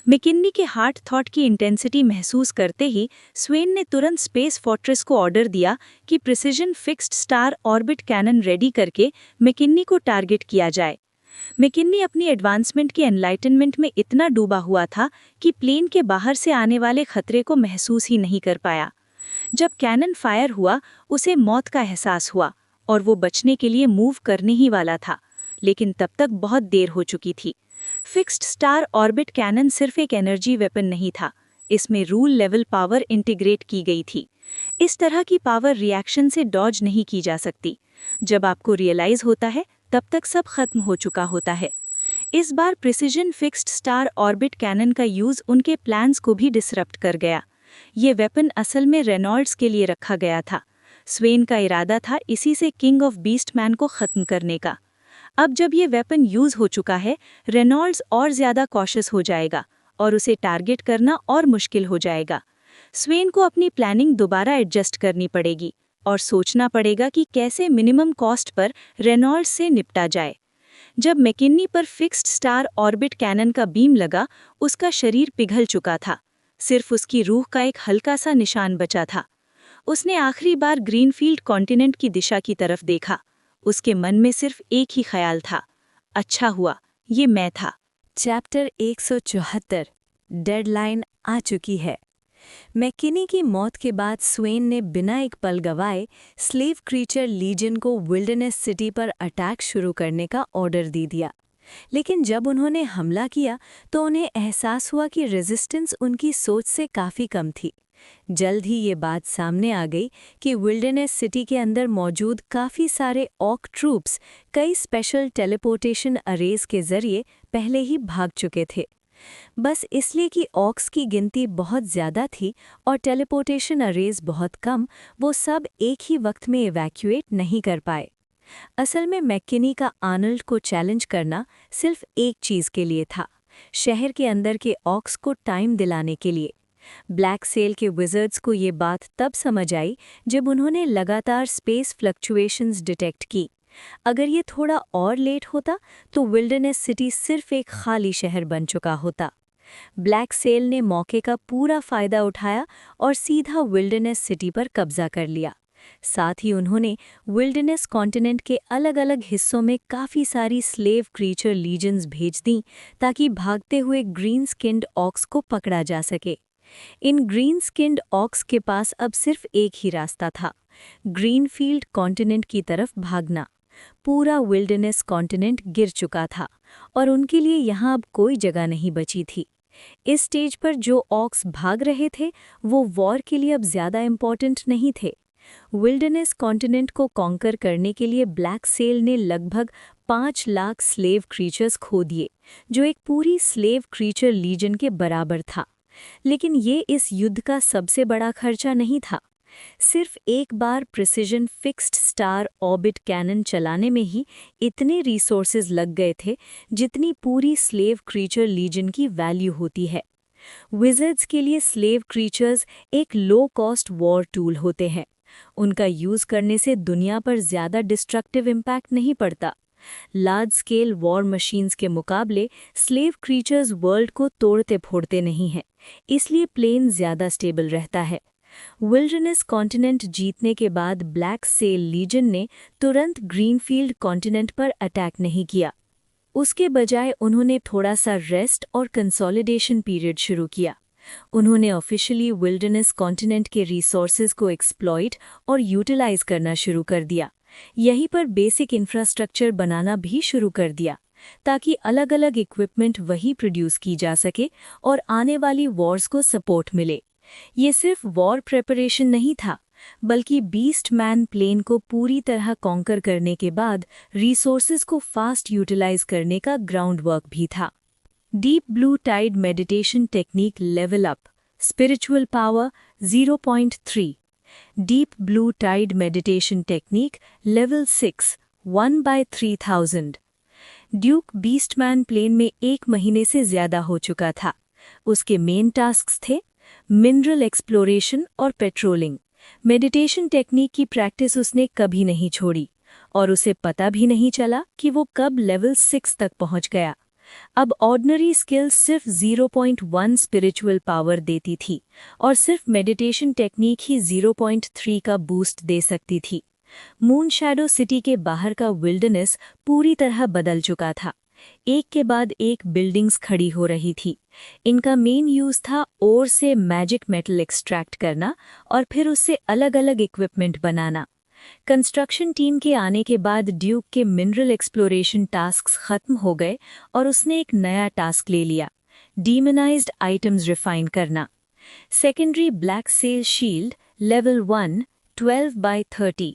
मैकिन्नी के हार्ट थॉट की इंटेंसिटी महसूस करते ही स्वेन ने तुरंत स्पेस फोर्ट्रेस को ऑर्डर दिया कि precision fixed star orbit cannon ready करके मैकिन्नी को टारगेट किया जाए। मैकिन्नी अपनी एडवांसमेंट के एनलाइटनमेंट में इतना डूबा हुआ था कि प्लेन के बाहर से आने वाले खतरे को महसूस ही नहीं कर पाया। जब कैनन फायर हुआ, उसे मौत का एहसास हुआ और वो बचने के लिए मूव करने ही वाला था, लेकिन तब तक बहुत देर हो चुकी थी। फिक्स्ड स्टार ऑर्बिट कैनन सिर्फ एक एनर्जी वेपन नहीं था, इसमें रूल लेवल पावर इंटीग्रेट की गई थी। इस तरह की पावर रिएक्शन से डॉज नहीं की जा सकती। जब आपको रियलाइज होता है, तब तक सब खत्म हो चुका होता है। इस बार precision fixed star orbit cannon का यूज उनके प्लान्स को भी डिसरप्ट कर गया। ये वेपन असल में रेनॉल्ड्स के लिए रखा गया था। स्वेन का इरादा था इसी से किंग ऑफ बीस्टमैन को खत्म करने का। अब जब ये वेपन यूज हो चुका है, रेनॉल्ड्स और ज्यादा कॉशियस हो जाएगा और उसे टारगेट करना और मुश्किल हो जाएगा। स्वेन को अपनी प्लानिंग दोबारा एडजस्ट करनी पड़ेगी और सोचना पड़ेगा कि कैसे मिनिमम कॉस्ट पर रेनॉल्ड्स से निपटा जाए। जब मैकिन्नी पर फिक्स्ड स्टार ऑर्बिट कैनन का बीम लगा, उसका शरीर पिघल चुका था। सिर्फ उसकी रूह का एक हल्का सा निशान बचा था। उसने आखिरी बार ग्रीनफील्ड कॉन्टिनेंट की दिशा की तरफ देखा। उसके मन में सिर्फ एक ही ख्याल था, अच्छा हुआ, ये मैं था। चैप्टर 174 डेडलाइन आ चुकी है। मैकिनी की मौत के बाद स्वेन ने बिना एक पल गवाए स्लेव क्रीचर लीजन को विल्डरनेस सिटी पर अटैक शुरू करने का ऑर्डर दे दिया। लेकिन जब उन्होंने हमला किया तो उन्हें एहसास हुआ कि रेजिस्टेंस उनकी सोच से काफ़ी कम थी। जल्द ही ये बात सामने आ गई कि विल्डरनेस सिटी के अंदर मौजूद काफ़ी सारे ऑक ट्रूप्स कई स्पेशल टेलीपोर्टेशन अरेज के जरिए पहले ही भाग चुके थे, बस इसलिए कि ऑक्स की गिनती बहुत ज़्यादा थी और टेलीपोर्टेशन अरेज बहुत कम, वो सब एक ही वक्त में इवैक्यूएट नहीं कर पाए। असल में मैकिनी का आर्नल्ड को चैलेंज करना सिर्फ एक चीज़ के लिए था, शहर के अंदर के ऑक्स को टाइम दिलाने के लिए। ब्लैक सेल के विज़र्ड्स को ये बात तब समझ आई जब उन्होंने लगातार स्पेस फ्लक्चुएशंस डिटेक्ट की। अगर ये थोड़ा और लेट होता तो विल्डरनेस सिटी सिर्फ एक खाली शहर बन चुका होता। ब्लैक सेल ने मौके का पूरा फायदा उठाया और सीधा विल्डरनेस सिटी पर कब्जा कर लिया। साथ ही उन्होंने विल्डरनेस कॉन्टिनेंट के अलग अलग हिस्सों में काफ़ी सारी स्लेव क्रीचर लीजन्स भेज दी ताकि भागते हुए ग्रीन स्किन्ड ऑक्स को पकड़ा जा सके। इन ग्रीन स्किन्ड ऑक्स के पास अब सिर्फ एक ही रास्ता था, ग्रीनफील्ड कॉन्टिनेंट की तरफ भागना। पूरा विल्डरनेस कॉन्टिनेंट गिर चुका था और उनके लिए यहाँ अब कोई जगह नहीं बची थी। इस स्टेज पर जो ऑक्स भाग रहे थे वो वॉर के लिए अब ज़्यादा इम्पॉर्टेंट नहीं थे। विल्डरनेस कॉन्टिनेंट को कॉन्कर करने के लिए ब्लैक सेल ने लगभग 5 लाख स्लेव क्रीचर्स खो दिए, जो एक पूरी स्लेव क्रीचर लीजन के बराबर था। लेकिन ये इस युद्ध का सबसे बड़ा खर्चा नहीं था। सिर्फ एक बार precision fixed star orbit cannon चलाने में ही इतने रिसोर्सेज लग गए थे जितनी पूरी स्लेव क्रीचर लीजन की वैल्यू होती है। विज़र्ड्स के लिए स्लेव क्रीचर्स एक लो कॉस्ट वॉर टूल होते हैं। उनका यूज़ करने से दुनिया पर ज़्यादा डिस्ट्रक्टिव इम्पैक्ट नहीं पड़ता। लार्ज स्केल वॉर मशीन्स के मुकाबले स्लेव क्रीचर्स वर्ल्ड को तोड़ते फोड़ते नहीं हैं, इसलिए प्लेन ज़्यादा स्टेबल रहता है। विल्डरनेस कॉन्टिनेंट जीतने के बाद ब्लैक सेल लीजन ने तुरंत ग्रीनफील्ड कॉन्टिनेंट पर अटैक नहीं किया। उसके बजाय उन्होंने थोड़ा सा रेस्ट और कंसोलिडेशन पीरियड शुरू किया। उन्होंने ऑफिशियली विल्डरनेस कॉन्टिनेंट के रिसोर्सेज को एक्सप्लॉइट और यूटिलाइज करना शुरू कर दिया। यहीं पर बेसिक इंफ्रास्ट्रक्चर बनाना भी शुरू कर दिया ताकि अलग अलग इक्विपमेंट वही प्रोड्यूस की जा सके और आने वाली वॉर्स को सपोर्ट मिले। ये सिर्फ वॉर प्रिपरेशन नहीं था, बल्कि बीस्ट मैन प्लेन को पूरी तरह कॉन्कर करने के बाद रिसोर्सेज को फास्ट यूटिलाइज करने का ग्राउंड वर्क भी था। Deep blue tide meditation technique level up, spiritual power 0.3। Deep blue tide meditation technique level 6, 1/3000। Duke beastman plane में 1 महीने से ज़्यादा हो चुका था। उसके मेन टास्क्स थे मिनरल एक्सप्लोरेशन और पेट्रोलिंग। मेडिटेशन टेक्निक की प्रैक्टिस उसने कभी नहीं छोड़ी और उसे पता भी नहीं चला कि वो कब लेवल 6 तक पहुंच गया। अब ऑर्डिनरी स्किल्स सिर्फ 0.1 स्पिरिचुअल पावर देती थी और सिर्फ मेडिटेशन टेक्निक ही 0.3 का बूस्ट दे सकती थी। मून शैडो सिटी के बाहर का विल्डरनेस पूरी तरह बदल चुका था। एक के बाद एक बिल्डिंग्स खड़ी हो रही थी। इनका मेन यूज था ओर से मैजिक मेटल एक्सट्रैक्ट करना और फिर उससे अलग अलग इक्विपमेंट बनाना। कंस्ट्रक्शन टीम के आने के बाद ड्यूक के मिनरल एक्सप्लोरेशन टास्क्स खत्म हो गए और उसने एक नया टास्क ले लिया, डीमनाइज्ड आइटम्स रिफाइन करना। Secondary black cell shield level 1, 12/30।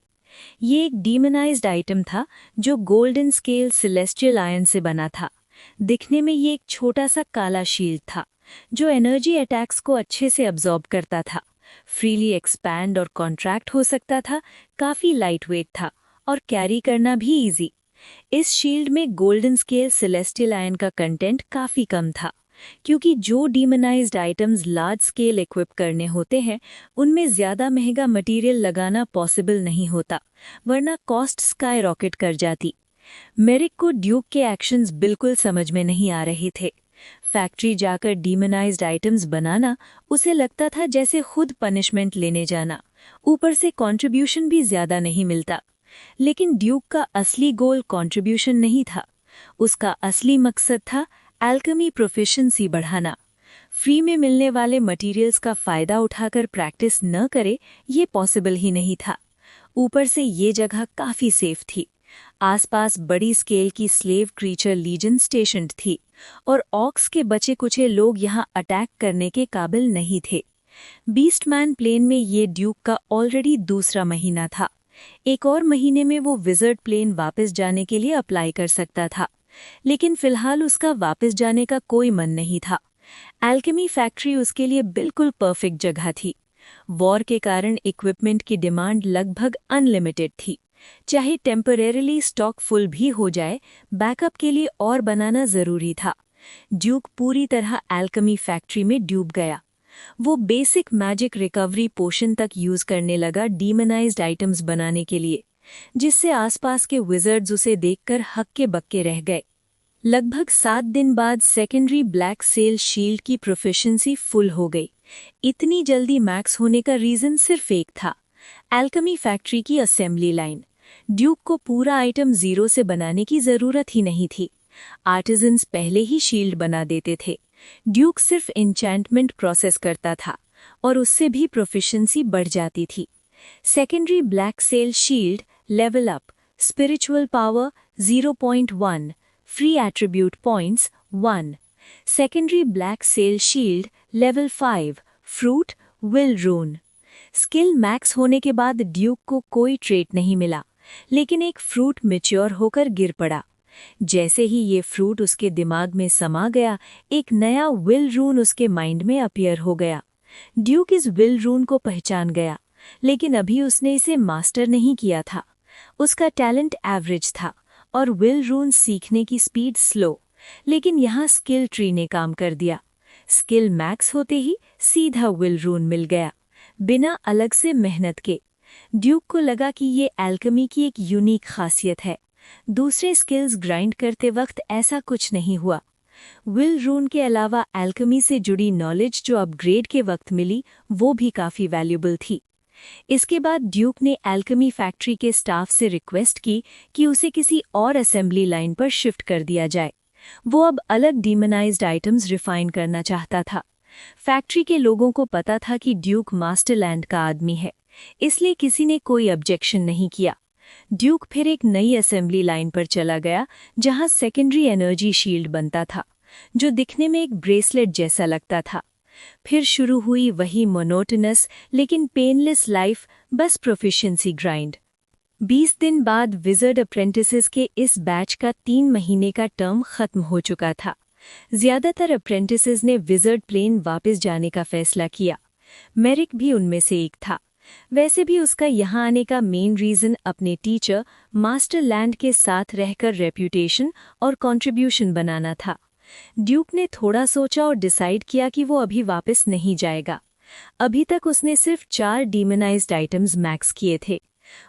ये एक डीमनाइज्ड आइटम था जो गोल्डन स्केल सेलेस्टियल आयन से बना था। दिखने में ये एक छोटा सा काला शील्ड था जो एनर्जी अटैक्स को अच्छे से अब्जॉर्ब करता था, फ्रीली एक्सपैंड और कॉन्ट्रैक्ट हो सकता था, काफ़ी लाइट वेट था और कैरी करना भी इजी। इस शील्ड में गोल्डन स्केल सेलेस्टियल आयन का कंटेंट काफ़ी कम था, क्योंकि जो डीमनाइज्ड आइटम्स लार्ज स्केल इक्विप करने होते हैं उनमें ज़्यादा महंगा मटेरियल लगाना पॉसिबल नहीं होता, वरना कॉस्ट स्काई रॉकेट कर जाती। मेरिक को ड्यूक के एक्शंस बिल्कुल समझ में नहीं आ रहे थे। फैक्ट्री जाकर डीमनाइज्ड आइटम्स बनाना उसे लगता था जैसे खुद पनिशमेंट लेने जाना, ऊपर से कंट्रीब्यूशन भी ज़्यादा नहीं मिलता। लेकिन ड्यूक का असली गोल कंट्रीब्यूशन नहीं था, उसका असली मकसद था एल्केमी प्रोफिशिएंसी बढ़ाना। फ्री में मिलने वाले मटेरियल्स का फ़ायदा उठाकर प्रैक्टिस न करे ये पॉसिबल ही नहीं था। ऊपर से ये जगह काफ़ी सेफ थी। आसपास बड़ी स्केल की स्लेव क्रीचर लीजन स्टेशन्ड थी और ऑक्स के बचे कुचे लोग यहाँ अटैक करने के काबिल नहीं थे। बीस्टमैन प्लेन में ये ड्यूक का ऑलरेडी दूसरा महीना था। एक और महीने में वो विज़र्ड प्लेन वापस जाने के लिए अप्लाई कर सकता था, लेकिन फिलहाल उसका वापस जाने का कोई मन नहीं था। एल्केमी फैक्ट्री उसके लिए बिल्कुल परफेक्ट जगह थी। वॉर के कारण इक्विपमेंट की डिमांड लगभग अनलिमिटेड थी। चाहे टेम्परेरीली स्टॉक फुल भी हो जाए, बैकअप के लिए और बनाना ज़रूरी था। ड्यूक पूरी तरह एल्केमी फैक्ट्री में डूब गया। वो बेसिक मैजिक रिकवरी पोशन तक यूज़ करने लगा डीमनाइज्ड आइटम्स बनाने के लिए, जिससे आसपास के विज़र्ड्स उसे देखकर हक्के बक्के रह गए। लगभग 7 दिन बाद सेकेंडरी ब्लैक सेल शील्ड की प्रोफिशिएंसी फुल हो गई। इतनी जल्दी मैक्स होने का रीज़न सिर्फ एक था, एल्केमी फैक्ट्री की असेंबली लाइन। ड्यूक को पूरा आइटम ज़ीरो से बनाने की ज़रूरत ही नहीं थी। आर्टिजन्स पहले ही शील्ड बना देते थे। ड्यूक सिर्फ एन्चेंटमेंट प्रोसेस करता था और उससे भी प्रोफिशिएंसी बढ़ जाती थी। Secondary black cell shield level up, spiritual power 0.1, free attribute points 1। Secondary black cell shield level 5, fruit will rune. Skill max होने के बाद ड्यूक को कोई ट्रेट नहीं मिला, लेकिन एक फ्रूट मैच्योर होकर गिर पड़ा। जैसे ही ये फ्रूट उसके दिमाग में समा गया, एक नया विल रून उसके माइंड में अपीयर हो गया। ड्यूक इस विल रून को पहचान गया, लेकिन अभी उसने इसे मास्टर नहीं किया था। उसका टैलेंट एवरेज था और विल रून सीखने की स्पीड स्लो, लेकिन यहाँ स्किल ट्री ने काम कर दिया। स्किल मैक्स होते ही सीधा विल रून मिल गया, बिना अलग से मेहनत के। ड्यूक को लगा कि ये एल्केमी की एक यूनिक खासियत है। दूसरे स्किल्स ग्राइंड करते वक्त ऐसा कुछ नहीं हुआ। विल रून के अलावा एल्केमी से जुड़ी नॉलेज जो अपग्रेड के वक्त मिली, वो भी काफ़ी वैल्यूबल थी। इसके बाद ड्यूक ने एल्केमी फैक्ट्री के स्टाफ से रिक्वेस्ट की कि उसे किसी और असेंबली लाइन पर शिफ्ट कर दिया जाए। वो अब अलग डीमनाइज्ड आइटम्स रिफाइन करना चाहता था। फैक्ट्री के लोगों को पता था कि ड्यूक मास्टरलैंड का आदमी है, इसलिए किसी ने कोई ऑब्जेक्शन नहीं किया। ड्यूक फिर एक नई असेंबली लाइन पर चला गया, जहां सेकेंडरी एनर्जी शील्ड बनता था, जो दिखने में एक ब्रेसलेट जैसा लगता था। फिर शुरू हुई वही मोनोटोनस लेकिन पेनलेस लाइफ, बस प्रोफिशिएंसी ग्राइंड। 20 दिन बाद विज़र्ड अप्रेंटिसेस के इस बैच का 3 महीने का टर्म खत्म हो चुका था। ज़्यादातर अप्रेंटिसेस ने विज़र्ड प्लेन वापस जाने का फैसला किया। मेरिक भी उनमें से एक था। वैसे भी उसका यहाँ आने का मेन रीज़न अपने टीचर मास्टरलैंड के साथ रहकर रेप्यूटेशन और कंट्रीब्यूशन बनाना था। ड्यूक ने थोड़ा सोचा और डिसाइड किया कि वो अभी वापस नहीं जाएगा। अभी तक उसने सिर्फ 4 डीमनाइज्ड आइटम्स मैक्स किए थे।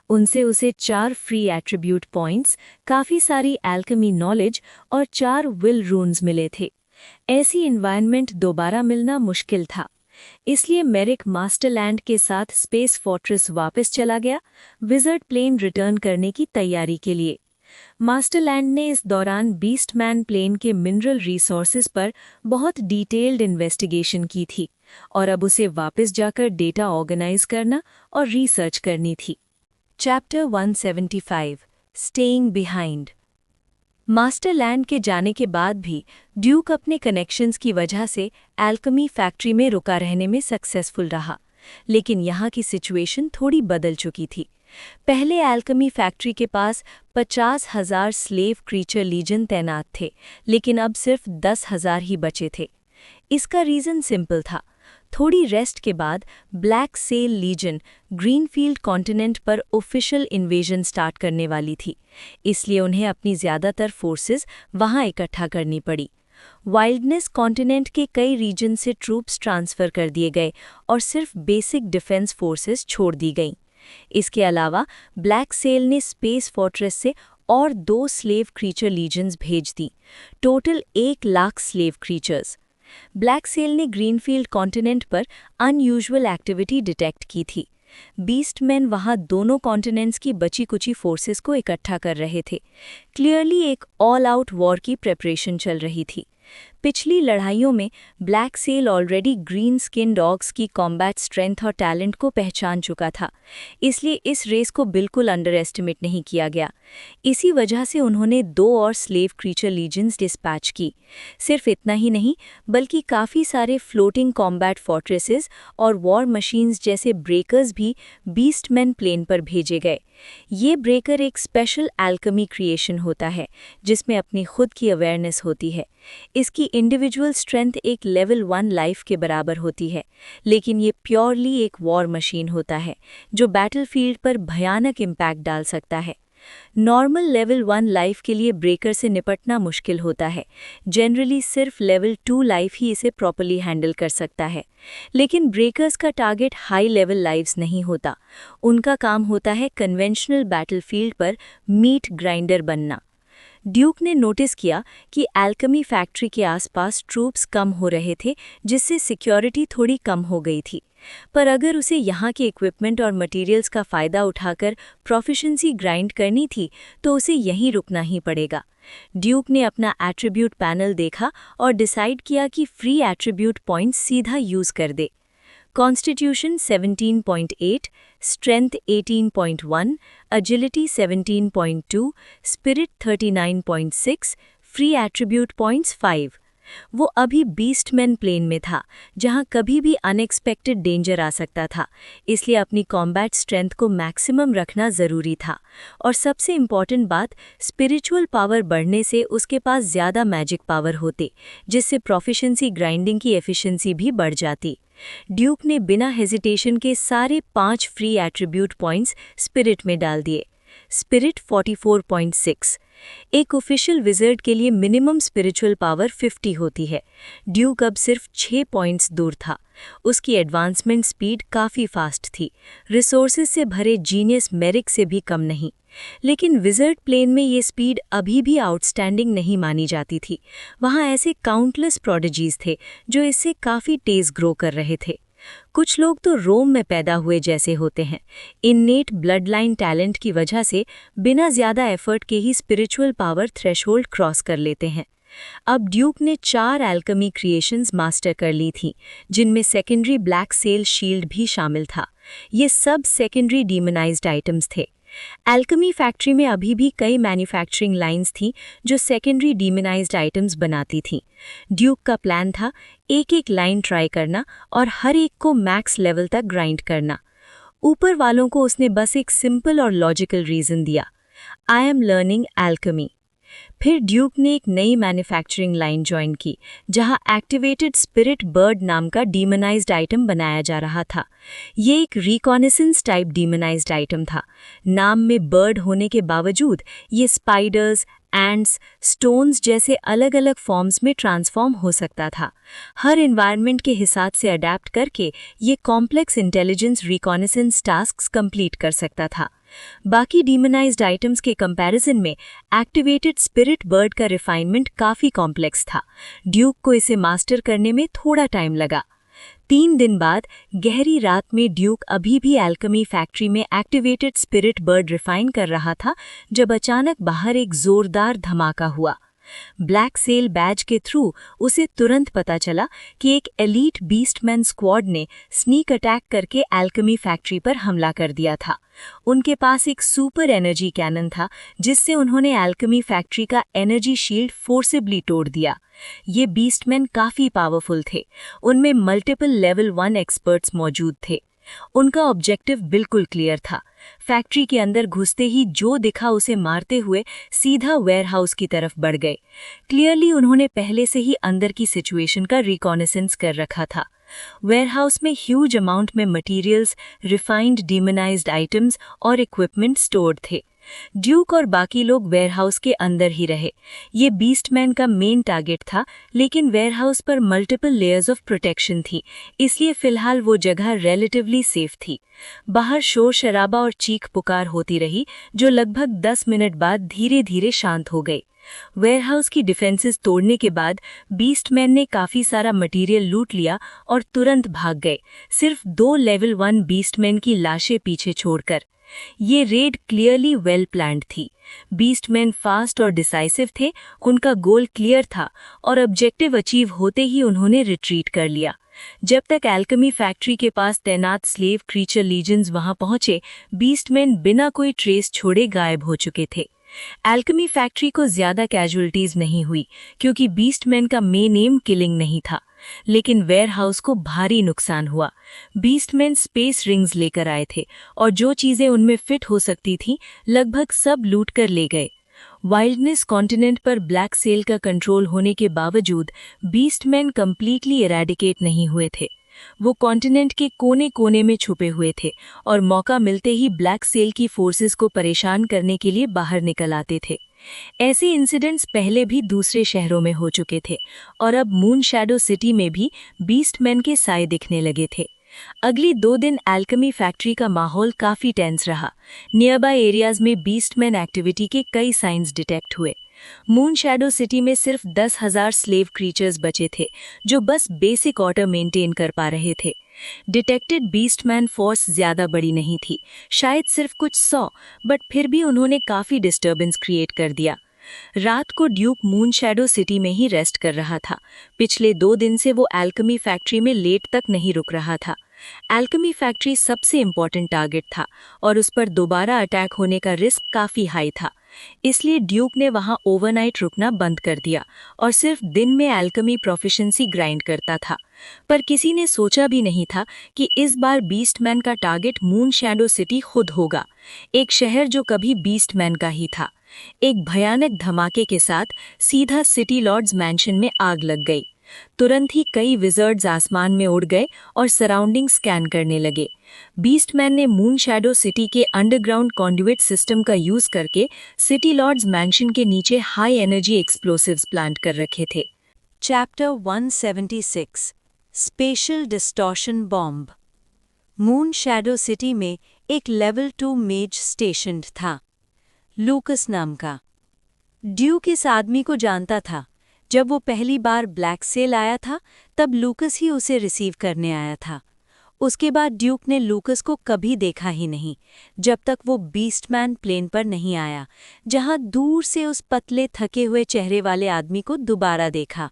उनसे उसे 4 फ्री एट्रीब्यूट पॉइंट्स, काफ़ी सारी एल्केमी नॉलेज और 4 विल रून्स मिले थे। ऐसी एनवायरनमेंट दोबारा मिलना मुश्किल था। इसलिए मेरिक मास्टरलैंड के साथ स्पेस फोर्ट्रेस वापस चला गया, विज़र्ड प्लेन रिटर्न करने की तैयारी के लिए। मास्टरलैंड ने इस दौरान बीस्टमैन प्लेन के मिनरल रिसोर्सेज पर बहुत डिटेल्ड इन्वेस्टिगेशन की थी और अब उसे वापस जाकर डेटा ऑर्गेनाइज करना और रिसर्च करनी थी। Chapter 175 staying behind. मास्टरलैंड के जाने के बाद भी ड्यूक अपने कनेक्शंस की वजह से एल्केमी फैक्ट्री में रुका रहने में सक्सेसफुल रहा, लेकिन यहाँ की सिचुएशन थोड़ी बदल चुकी थी। पहले एल्केमी फैक्ट्री के पास 50,000 स्लेव क्रीचर लीजन तैनात थे, लेकिन अब सिर्फ 10,000 ही बचे थे। इसका रीज़न सिंपल था। थोड़ी रेस्ट के बाद black cell legion greenfield continent पर ऑफिशियल इन्वेजन स्टार्ट करने वाली थी, इसलिए उन्हें अपनी ज़्यादातर फोर्सेस वहां इकट्ठा करनी पड़ी। वाइल्डनेस कॉन्टिनेंट के कई रीजन से ट्रूप्स ट्रांसफ़र कर दिए गए और सिर्फ बेसिक डिफेंस फोर्सेस छोड़ दी गईं। इसके अलावा ब्लैक सेल ने स्पेस फोर्ट्रेस से और 2 स्लेव क्रीचर लीजन्स भेज दी, total 1 lakh slave creatures. Black cell ने ग्रीनफील्ड कॉन्टिनेंट पर अनयूजुअल एक्टिविटी डिटेक्ट की थी, बीस्टमैन वहां दोनों कॉन्टिनेंट्स की बची कुची फोर्सेस को इकट्ठा कर रहे थे। क्लियरली एक ऑल आउट वॉर की प्रेपरेशन चल रही थी। पिछली लड़ाइयों में black cell already green skin dogs की कॉम्बैट स्ट्रेंथ और टैलेंट को पहचान चुका था, इसलिए इस रेस को बिल्कुल अंडर एस्टिमेट नहीं किया गया। इसी वजह से उन्होंने 2 और स्लेव क्रीचर लीजन्स डिस्पैच की। सिर्फ इतना ही नहीं, बल्कि काफ़ी सारे फ्लोटिंग कॉम्बैट फोर्ट्रेसेस और वॉर मशीन्स जैसे ब्रेकर्स भी बीस्टमैन प्लेन पर भेजे गए। ये ब्रेकर एक स्पेशल एल्केमी क्रिएशन होता है जिसमें अपनी खुद की अवेयरनेस होती है। इसकी इंडिविजुअल स्ट्रेंथ एक लेवल 1 लाइफ के बराबर होती है, लेकिन ये प्योरली एक वॉर मशीन होता है जो बैटलफील्ड पर भयानक इम्पैक्ट डाल सकता है। नॉर्मल लेवल 1 लाइफ के लिए ब्रेकर से निपटना मुश्किल होता है। जनरली सिर्फ लेवल 2 लाइफ ही इसे प्रॉपर्ली हैंडल कर सकता है। लेकिन ब्रेकर्स का टारगेट हाई लेवल लाइव्स नहीं होता। उनका काम होता है कन्वेंशनल बैटलफील्ड पर मीट ग्राइंडर बनना। ड्यूक ने नोटिस किया कि एल्केमी फैक्ट्री के आसपास ट्रूप्स कम हो रहे थे, जिससे सिक्योरिटी थोड़ी कम हो गई थी। पर अगर उसे यहाँ के इक्विपमेंट और मटेरियल्स का फ़ायदा उठाकर प्रोफिशिएंसी ग्राइंड करनी थी, तो उसे यहीं रुकना ही पड़ेगा। ड्यूक ने अपना एट्रीब्यूट पैनल देखा और डिसाइड किया कि फ्री एट्रीब्यूट पॉइंट्स सीधा यूज़ कर दे। Constitution 17.8, strength 18.1, agility 17.2, spirit 39.6, free attribute points 5। वो अभी बीस्टमैन प्लेन में था, जहां कभी भी अनएक्सपेक्टेड डेंजर आ सकता था, इसलिए अपनी कॉम्बैट स्ट्रेंथ को मैक्सिमम रखना ज़रूरी था। और सबसे इम्पॉर्टेंट बात, स्पिरिचुअल पावर बढ़ने से उसके पास ज़्यादा मैजिक पावर होते, जिससे प्रोफिशिएंसी ग्राइंडिंग की एफिशिएंसी भी बढ़ जाती। ड्यूक ने बिना हेजिटेशन के सारे 5 फ्री एट्रीब्यूट पॉइंट्स स्पिरिट में डाल दिए। स्पिरिट 44.6। एक ऑफिशियल विज़र्ड के लिए मिनिमम स्पिरिचुअल पावर 50 होती है। ड्यूक अब सिर्फ 6 पॉइंट्स दूर था। उसकी एडवांसमेंट स्पीड काफ़ी फास्ट थी, रिसोर्सेज से भरे जीनियस मेरिक से भी कम नहीं। लेकिन विज़र्ड प्लेन में ये स्पीड अभी भी आउटस्टैंडिंग नहीं मानी जाती थी। वहाँ ऐसे काउंटलेस प्रोडिजीज थे जो इससे काफ़ी तेज़ ग्रो कर रहे थे। कुछ लोग तो रोम में पैदा हुए जैसे होते हैं। इन्नेट ब्लड लाइन टैलेंट की वजह से बिना ज़्यादा एफर्ट के ही स्पिरिचुअल पावर थ्रेशोल्ड क्रॉस कर लेते हैं। अब ड्यूक ने 4 एल्केमी क्रिएशंस मास्टर कर ली थीं, जिनमें सेकेंडरी ब्लैक सेल शील्ड भी शामिल था। ये सब सेकेंडरी डीमनाइज्ड आइटम्स थे। एल्केमी फैक्ट्री में अभी भी कई मैन्युफैक्चरिंग लाइंस थीं जो सेकेंडरी डीमनाइज्ड आइटम्स बनाती थीं। ड्यूक का प्लान था एक एक लाइन ट्राई करना और हर एक को मैक्स लेवल तक ग्राइंड करना। ऊपर वालों को उसने बस एक सिंपल और लॉजिकल रीज़न दिया, आई एम लर्निंग एल्केमी। फिर ड्यूक ने एक नई मैन्युफैक्चरिंग लाइन ज्वाइन की, जहां एक्टिवेटेड स्पिरिट बर्ड नाम का डीमनाइज्ड आइटम बनाया जा रहा था। ये एक रिकॉनेसेंस टाइप डीमनाइज्ड आइटम था। नाम में बर्ड होने के बावजूद ये स्पाइडर्स, एंड्स, स्टोन्स जैसे अलग अलग फॉर्म्स में ट्रांसफॉर्म हो सकता था। हर एनवायरनमेंट के हिसाब से अडेप्ट करके ये complex intelligence reconnaissance tasks complete कर सकता था। बाकी डीमनाइज्ड आइटम्स के कंपैरिजन में एक्टिवेटेड स्पिरिट बर्ड का रिफाइनमेंट काफ़ी कॉम्प्लेक्स था। ड्यूक को इसे मास्टर करने में थोड़ा टाइम लगा। 3 दिन बाद गहरी रात में ड्यूक अभी भी एल्केमी फैक्ट्री में एक्टिवेटेड स्पिरिट बर्ड रिफाइन कर रहा था, जब अचानक बाहर एक जोरदार धमाका हुआ। ब्लैक सेल बैज के थ्रू उसे तुरंत पता चला कि एक एलीट बीस्टमैन स्क्वाड ने स्नीक अटैक करके एल्केमी फैक्ट्री पर हमला कर दिया था। उनके पास एक सुपर एनर्जी कैनन था, जिससे उन्होंने एल्केमी फैक्ट्री का एनर्जी शील्ड फोर्सिबली तोड़ दिया। ये बीस्टमैन काफ़ी पावरफुल थे। उनमें मल्टीपल लेवल 1 एक्सपर्ट्स मौजूद थे। उनका ऑब्जेक्टिव बिल्कुल क्लियर था। फैक्ट्री के अंदर घुसते ही जो दिखा उसे मारते हुए सीधा वेयरहाउस की तरफ बढ़ गए। क्लियरली उन्होंने पहले से ही अंदर की सिचुएशन का रिकॉनेसेंस कर रखा था। वेयरहाउस में ह्यूज अमाउंट में मटेरियल्स, रिफाइंड डीमनाइज्ड आइटम्स और इक्विपमेंट स्टोर्ड थे। ड्यूक और बाकी लोग वेयरहाउस के अंदर ही रहे। ये बीस्टमैन का मेन टारगेट था, लेकिन वेयरहाउस पर मल्टीपल लेयर्स ऑफ प्रोटेक्शन थी, इसलिए फिलहाल वो जगह रिलेटिवली सेफ थी। बाहर शोर शराबा और चीख पुकार होती रही, जो लगभग 10 मिनट बाद धीरे धीरे शांत हो गई। वेयरहाउस की डिफेंसेस तोड़ने के बाद बीस्टमैन ने काफी सारा मटेरियल लूट लिया और तुरंत भाग गए, सिर्फ 2 लेवल 1 बीस्टमैन की लाशें पीछे छोड़कर। ये रेड क्लियरली वेल प्लान्ड थी। बीस्टमैन फास्ट और डिसाइसिव थे, उनका गोल क्लियर था और ऑब्जेक्टिव अचीव होते ही उन्होंने रिट्रीट कर लिया। जब तक एल्केमी फैक्ट्री के पास तैनात स्लेव क्रीचर लीजेंड्स वहां पहुंचे, बीस्टमैन बिना कोई ट्रेस छोड़े गायब हो चुके थे। एल्केमी फैक्ट्री को ज्यादा कैजुअलिटीज नहीं हुई, क्योंकि बीस्टमैन का मेन एम किलिंग नहीं था, लेकिन वेयरहाउस को भारी नुकसान हुआ। बीस्टमैन स्पेस रिंग्स लेकर आए थे और जो चीजें उनमें फिट हो सकती थीं, लगभग सब लूट कर ले गए। वाइल्डनेस कॉन्टिनेंट पर ब्लैक सेल का कंट्रोल होने के बावजूद बीस्टमैन कंप्लीटली इरेडिकेट नहीं हुए थे। वो कॉन्टिनेंट के कोने कोने में छुपे हुए थे और मौका मिलते ही ब्लैक सेल की फोर्सेस को परेशान करने के लिए बाहर निकल आते थे। ऐसे इंसिडेंट्स पहले भी दूसरे शहरों में हो चुके थे और अब मून शैडो सिटी में भी बीस्टमैन के साए दिखने लगे थे। अगली 2 दिन एल्केमी फैक्ट्री का माहौल काफी टेंस रहा। नियरबाई एरियाज में बीस्टमैन एक्टिविटी के कई साइंस डिटेक्ट हुए। मून शैडो सिटी में सिर्फ 10,000 स्लेव क्रीचर्स बचे थे, जो बस बेसिक ऑर्डर मेंटेन कर पा रहे थे। डिटेक्टेड बीस्टमैन फोर्स ज्यादा बड़ी नहीं थी, शायद सिर्फ कुछ 100, बट फिर भी उन्होंने काफी डिस्टर्बेंस क्रिएट कर दिया। रात को ड्यूक मून शैडो सिटी में ही रेस्ट कर रहा था। पिछले 2 दिन से वो एल्केमी फैक्ट्री में लेट तक नहीं रुक रहा था। एल्केमी फैक्ट्री सबसे इम्पोर्टेंट टारगेट था और उस पर दोबारा अटैक होने का रिस्क काफी हाई था, इसलिए ड्यूक ने वहां ओवरनाइट रुकना बंद कर दिया और सिर्फ दिन में एल्केमी प्रोफिशिएंसी ग्राइंड करता था। पर किसी ने सोचा भी नहीं था कि इस बार बीस्टमैन का टारगेट मून शैडो सिटी खुद होगा, एक शहर जो कभी बीस्टमैन का ही था। एक भयानक धमाके के साथ सीधा सिटी लॉर्ड्स मैंशन में आग लग गई। तुरंत ही कई विजर्ड्स आसमान में उड़ गए और सराउंडिंग स्कैन करने लगे। बीस्टमैन ने मून शैडो सिटी के अंडरग्राउंड कॉन्डुइट सिस्टम का यूज करके सिटी लॉर्ड्स मैंशन के नीचे हाई एनर्जी एक्सप्लोसिव्स प्लांट कर रखे थे। Chapter 176 special distortion bomb. Moon shadow city में एक लेवल 2 मेज स्टेशन्ड था, लूकस नाम का। ड्यूक इस आदमी को जानता था। जब वो पहली बार ब्लैक सेल आया था, तब लूकस ही उसे रिसीव करने आया था। उसके बाद ड्यूक ने लूकस को कभी देखा ही नहीं, जब तक वो बीस्टमैन प्लेन पर नहीं आया, जहां दूर से उस पतले थके हुए चेहरे वाले आदमी को दोबारा देखा।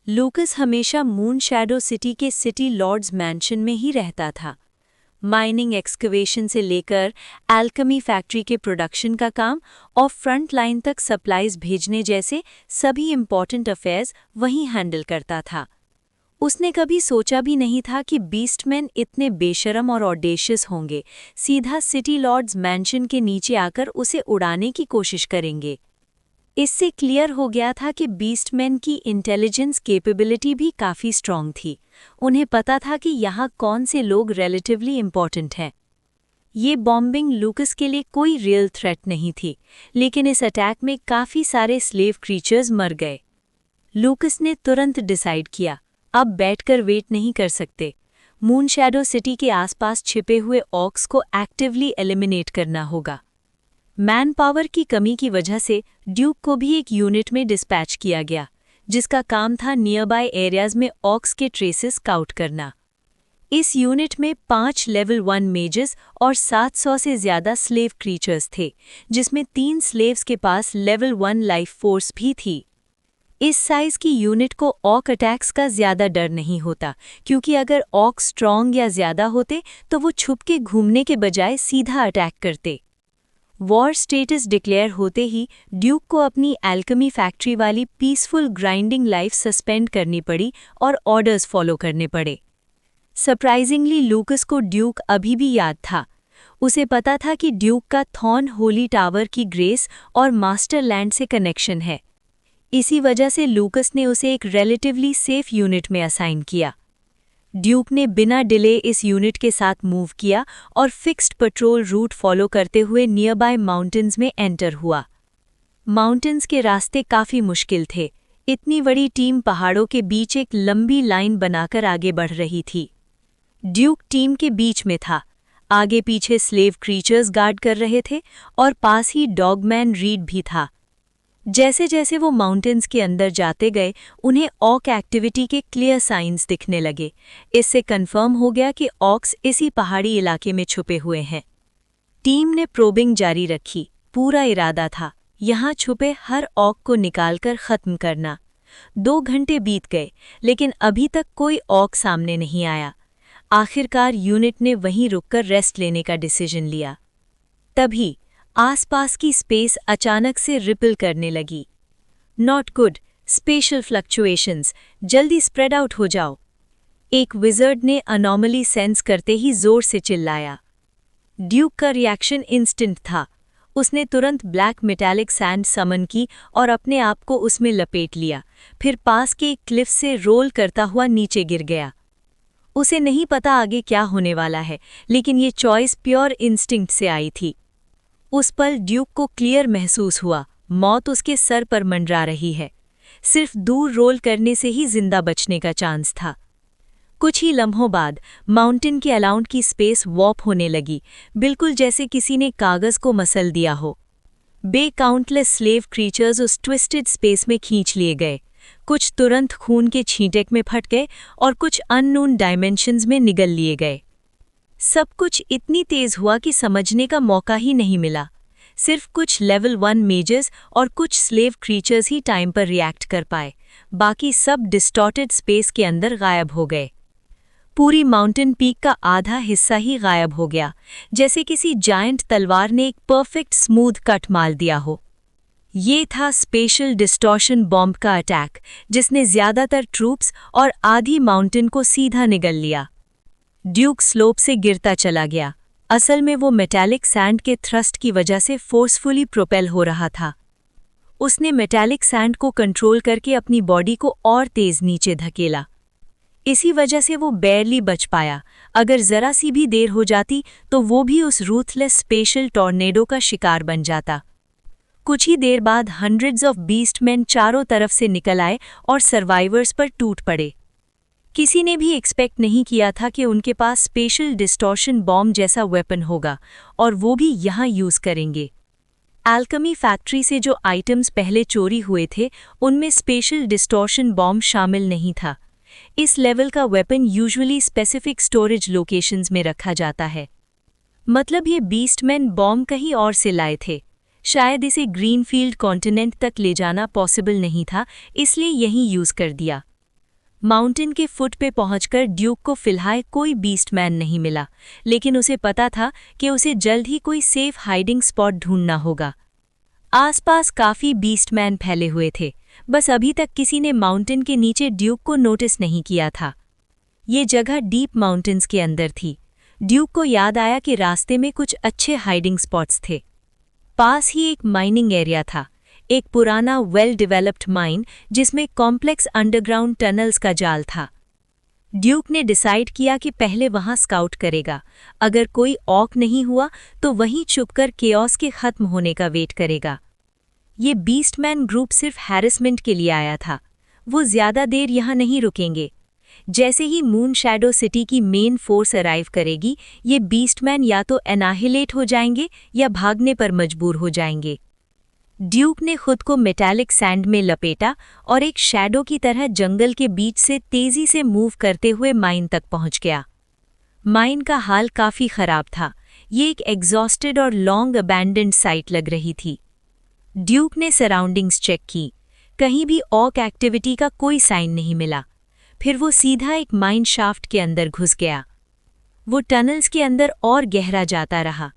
लूकस हमेशा मून शैडो सिटी के सिटी लॉर्ड्स मैंशन में ही रहता था। माइनिंग एक्सकवेशन से लेकर एल्केमी फैक्ट्री के प्रोडक्शन का काम और फ्रंट लाइन तक सप्लाईज भेजने जैसे सभी इम्पॉर्टेंट अफेयर्स वहीं हैंडल करता था। उसने कभी सोचा भी नहीं था कि बीस्टमैन इतने बेशरम और ऑडेशियस होंगे, सीधा सिटी लॉर्ड्स मैंशन के नीचे आकर उसे उड़ाने की कोशिश करेंगे। इससे क्लियर हो गया था कि बीस्टमैन की इंटेलिजेंस कैपेबिलिटी भी काफ़ी स्ट्रॉन्ग थी। उन्हें पता था कि यहाँ कौन से लोग रिलेटिवली इम्पॉर्टेंट हैं। ये बॉम्बिंग लूकस के लिए कोई रियल थ्रेट नहीं थी, लेकिन इस अटैक में काफ़ी सारे स्लेव क्रीचर्स मर गए। लूकस ने तुरंत डिसाइड किया, अब बैठकर वेट नहीं कर सकते। मून शैडो सिटी के आसपास छिपे हुए ऑक्स को एक्टिवली एलिमिनेट करना होगा। मैन पावर की कमी की वजह से ड्यूक को भी एक यूनिट में डिस्पैच किया गया, जिसका काम था नियरबाई एरियाज में ऑक्स के ट्रेसेस स्काउट करना। इस यूनिट में 5 लेवल 1 मेजेस और 700 से ज्यादा स्लेव क्रीचर्स थे, जिसमें 3 स्लेव्स के पास लेवल 1 लाइफ फोर्स भी थी। इस साइज की यूनिट को ऑक अटैक्स का ज्यादा डर नहीं होता, क्योंकि अगर ऑक स्ट्रॉन्ग या ज्यादा होते तो वो छुप के घूमने के बजाय सीधा अटैक करते। वॉर स्टेटस डिक्लेयर होते ही ड्यूक को अपनी एल्केमी फैक्ट्री वाली पीसफुल ग्राइंडिंग लाइफ सस्पेंड करनी पड़ी और ऑर्डर्स फॉलो करने पड़े। सरप्राइजिंगली लूकस को ड्यूक अभी भी याद था। उसे पता था कि ड्यूक का थॉर्न होली टावर की ग्रेस और मास्टरलैंड से कनेक्शन है। इसी वजह से लूकस ने उसे एक रिलेटिवली सेफ यूनिट में असाइन किया। ड्यूक ने बिना डिले इस यूनिट के साथ मूव किया और फिक्स्ड पेट्रोल रूट फॉलो करते हुए नियरबाई माउंटेन्स में एंटर हुआ। माउंटेन्स के रास्ते काफ़ी मुश्किल थे। इतनी बड़ी टीम पहाड़ों के बीच एक लंबी लाइन बनाकर आगे बढ़ रही थी। ड्यूक टीम के बीच में था। आगे पीछे स्लेव क्रीचर्स गार्ड कर रहे थे और पास ही डॉगमैन रीड भी था। जैसे जैसे वो माउंटेन्स के अंदर जाते गए उन्हें ऑक एक्टिविटी के क्लियर साइंस दिखने लगे। इससे कंफर्म हो गया कि ऑक्स इसी पहाड़ी इलाके में छुपे हुए हैं। टीम ने प्रोबिंग जारी रखी। पूरा इरादा था यहाँ छुपे हर ऑक को निकालकर ख़त्म करना। 2 घंटे बीत गए लेकिन अभी तक कोई ऑक सामने नहीं आया। आखिरकार यूनिट ने वहीं रुककर रेस्ट लेने का डिसीजन लिया। तभी आसपास की स्पेस अचानक से रिपल करने लगी। नॉट गुड, स्पेशल फ्लक्चुएशंस, जल्दी स्प्रेड आउट हो जाओ। एक विज़र्ड ने अनॉमली सेंस करते ही जोर से चिल्लाया। ड्यूक का रिएक्शन इंस्टेंट था। उसने तुरंत ब्लैक मेटालिक सैंड समन की और अपने आप को उसमें लपेट लिया, फिर पास के एक क्लिफ से रोल करता हुआ नीचे गिर गया। उसे नहीं पता आगे क्या होने वाला है, लेकिन ये चॉइस प्योर इंस्टिंक्ट से आई थी। उस पल ड्यूक को क्लियर महसूस हुआ, मौत उसके सर पर मंडरा रही है। सिर्फ दूर रोल करने से ही जिंदा बचने का चांस था। कुछ ही लम्हों बाद माउंटेन के अलाउंड की स्पेस वॉर्प होने लगी, बिल्कुल जैसे किसी ने कागज को मसल दिया हो। काउंटलेस स्लेव क्रीचर्स उस ट्विस्टेड स्पेस में खींच लिए गए। कुछ तुरंत खून के छींटे में फट गए और कुछ अननोन डायमेंशंस में निगल लिए गए। सब कुछ इतनी तेज हुआ कि समझने का मौका ही नहीं मिला। सिर्फ कुछ लेवल 1 मेजर्स और कुछ स्लेव क्रीचर्स ही टाइम पर रिएक्ट कर पाए। बाकी सब डिस्टॉर्टेड स्पेस के अंदर गायब हो गए। पूरी माउंटेन पीक का आधा हिस्सा ही गायब हो गया, जैसे किसी जायंट तलवार ने एक परफेक्ट स्मूथ कट मार दिया हो। ये था स्पेशल डिस्टॉर्शन बॉम्ब का अटैक, जिसने ज्यादातर ट्रूप्स और आधी माउंटेन को सीधा निगल लिया। ड्यूक स्लोप से गिरता चला गया। असल में वो मेटालिक सैंड के थ्रस्ट की वजह से फोर्सफुली प्रोपेल हो रहा था। उसने मेटालिक सैंड को कंट्रोल करके अपनी बॉडी को और तेज नीचे धकेला। इसी वजह से वो बेयरली बच पाया। अगर जरा सी भी देर हो जाती तो वो भी उस रूथलेस स्पेशल टॉर्नेडो का शिकार बन जाता। कुछ ही देर बाद हंड्रेड्स ऑफ बीस्टमैन चारों तरफ से निकल आए और सर्वाइवर्स पर टूट पड़े। किसी ने भी एक्सपेक्ट नहीं किया था कि उनके पास स्पेशल डिस्टॉर्शन बॉम्ब जैसा वेपन होगा, और वो भी यहाँ यूज़ करेंगे। एल्केमी फैक्ट्री से जो आइटम्स पहले चोरी हुए थे उनमें स्पेशल डिस्टॉर्शन बॉम्ब शामिल नहीं था। इस लेवल का weapon usually specific storage locations में रखा जाता है। मतलब ये बीस्टमैन बॉम्ब कहीं और से लाए थे। शायद इसे ग्रीनफील्ड कॉन्टिनेंट तक ले जाना पॉसिबल नहीं था, इसलिए यहीं यूज़ कर दिया। माउंटेन के फुट पे पहुंचकर ड्यूक को फिलहाल कोई बीस्टमैन नहीं मिला, लेकिन उसे पता था कि उसे जल्द ही कोई सेफ हाइडिंग स्पॉट ढूंढना होगा। आसपास काफ़ी बीस्टमैन फैले हुए थे, बस अभी तक किसी ने माउंटेन के नीचे ड्यूक को नोटिस नहीं किया था। ये जगह डीप माउंटेन्स के अंदर थी। ड्यूक को याद आया कि रास्ते में कुछ अच्छे हाइडिंग स्पॉट्स थे। पास ही एक माइनिंग एरिया था, एक पुराना वेल डेवलप्ड माइन जिसमें कॉम्प्लेक्स अंडरग्राउंड टनल्स का जाल था। ड्यूक ने डिसाइड किया कि पहले वहां स्काउट करेगा। अगर कोई ऑक नहीं हुआ तो वहीं छुपकर केओस के खत्म होने का वेट करेगा। ये बीस्टमैन ग्रुप सिर्फ हैरेसमेंट के लिए आया था। वो ज्यादा देर यहाँ नहीं रुकेंगे। जैसे ही मून शैडो सिटी की मेन फोर्स अराइव करेगी, ये बीस्टमैन या तो एनाहिलेट हो जाएंगे या भागने पर मजबूर हो जाएंगे। ड्यूक ने खुद को मेटालिक सैंड में लपेटा और एक शैडो की तरह जंगल के बीच से तेजी से मूव करते हुए माइन तक पहुंच गया। माइन का हाल काफी खराब था। ये एक एग्जॉस्टेड और लॉन्ग अबैंडन्ड साइट लग रही थी। ड्यूक ने सराउंडिंग्स चेक की। कहीं भी ऑक एक्टिविटी का कोई साइन नहीं मिला। फिर वो सीधा एक माइन शाफ्ट के अंदर घुस गया। वो टनल्स के अंदर और गहरा जाता रहा।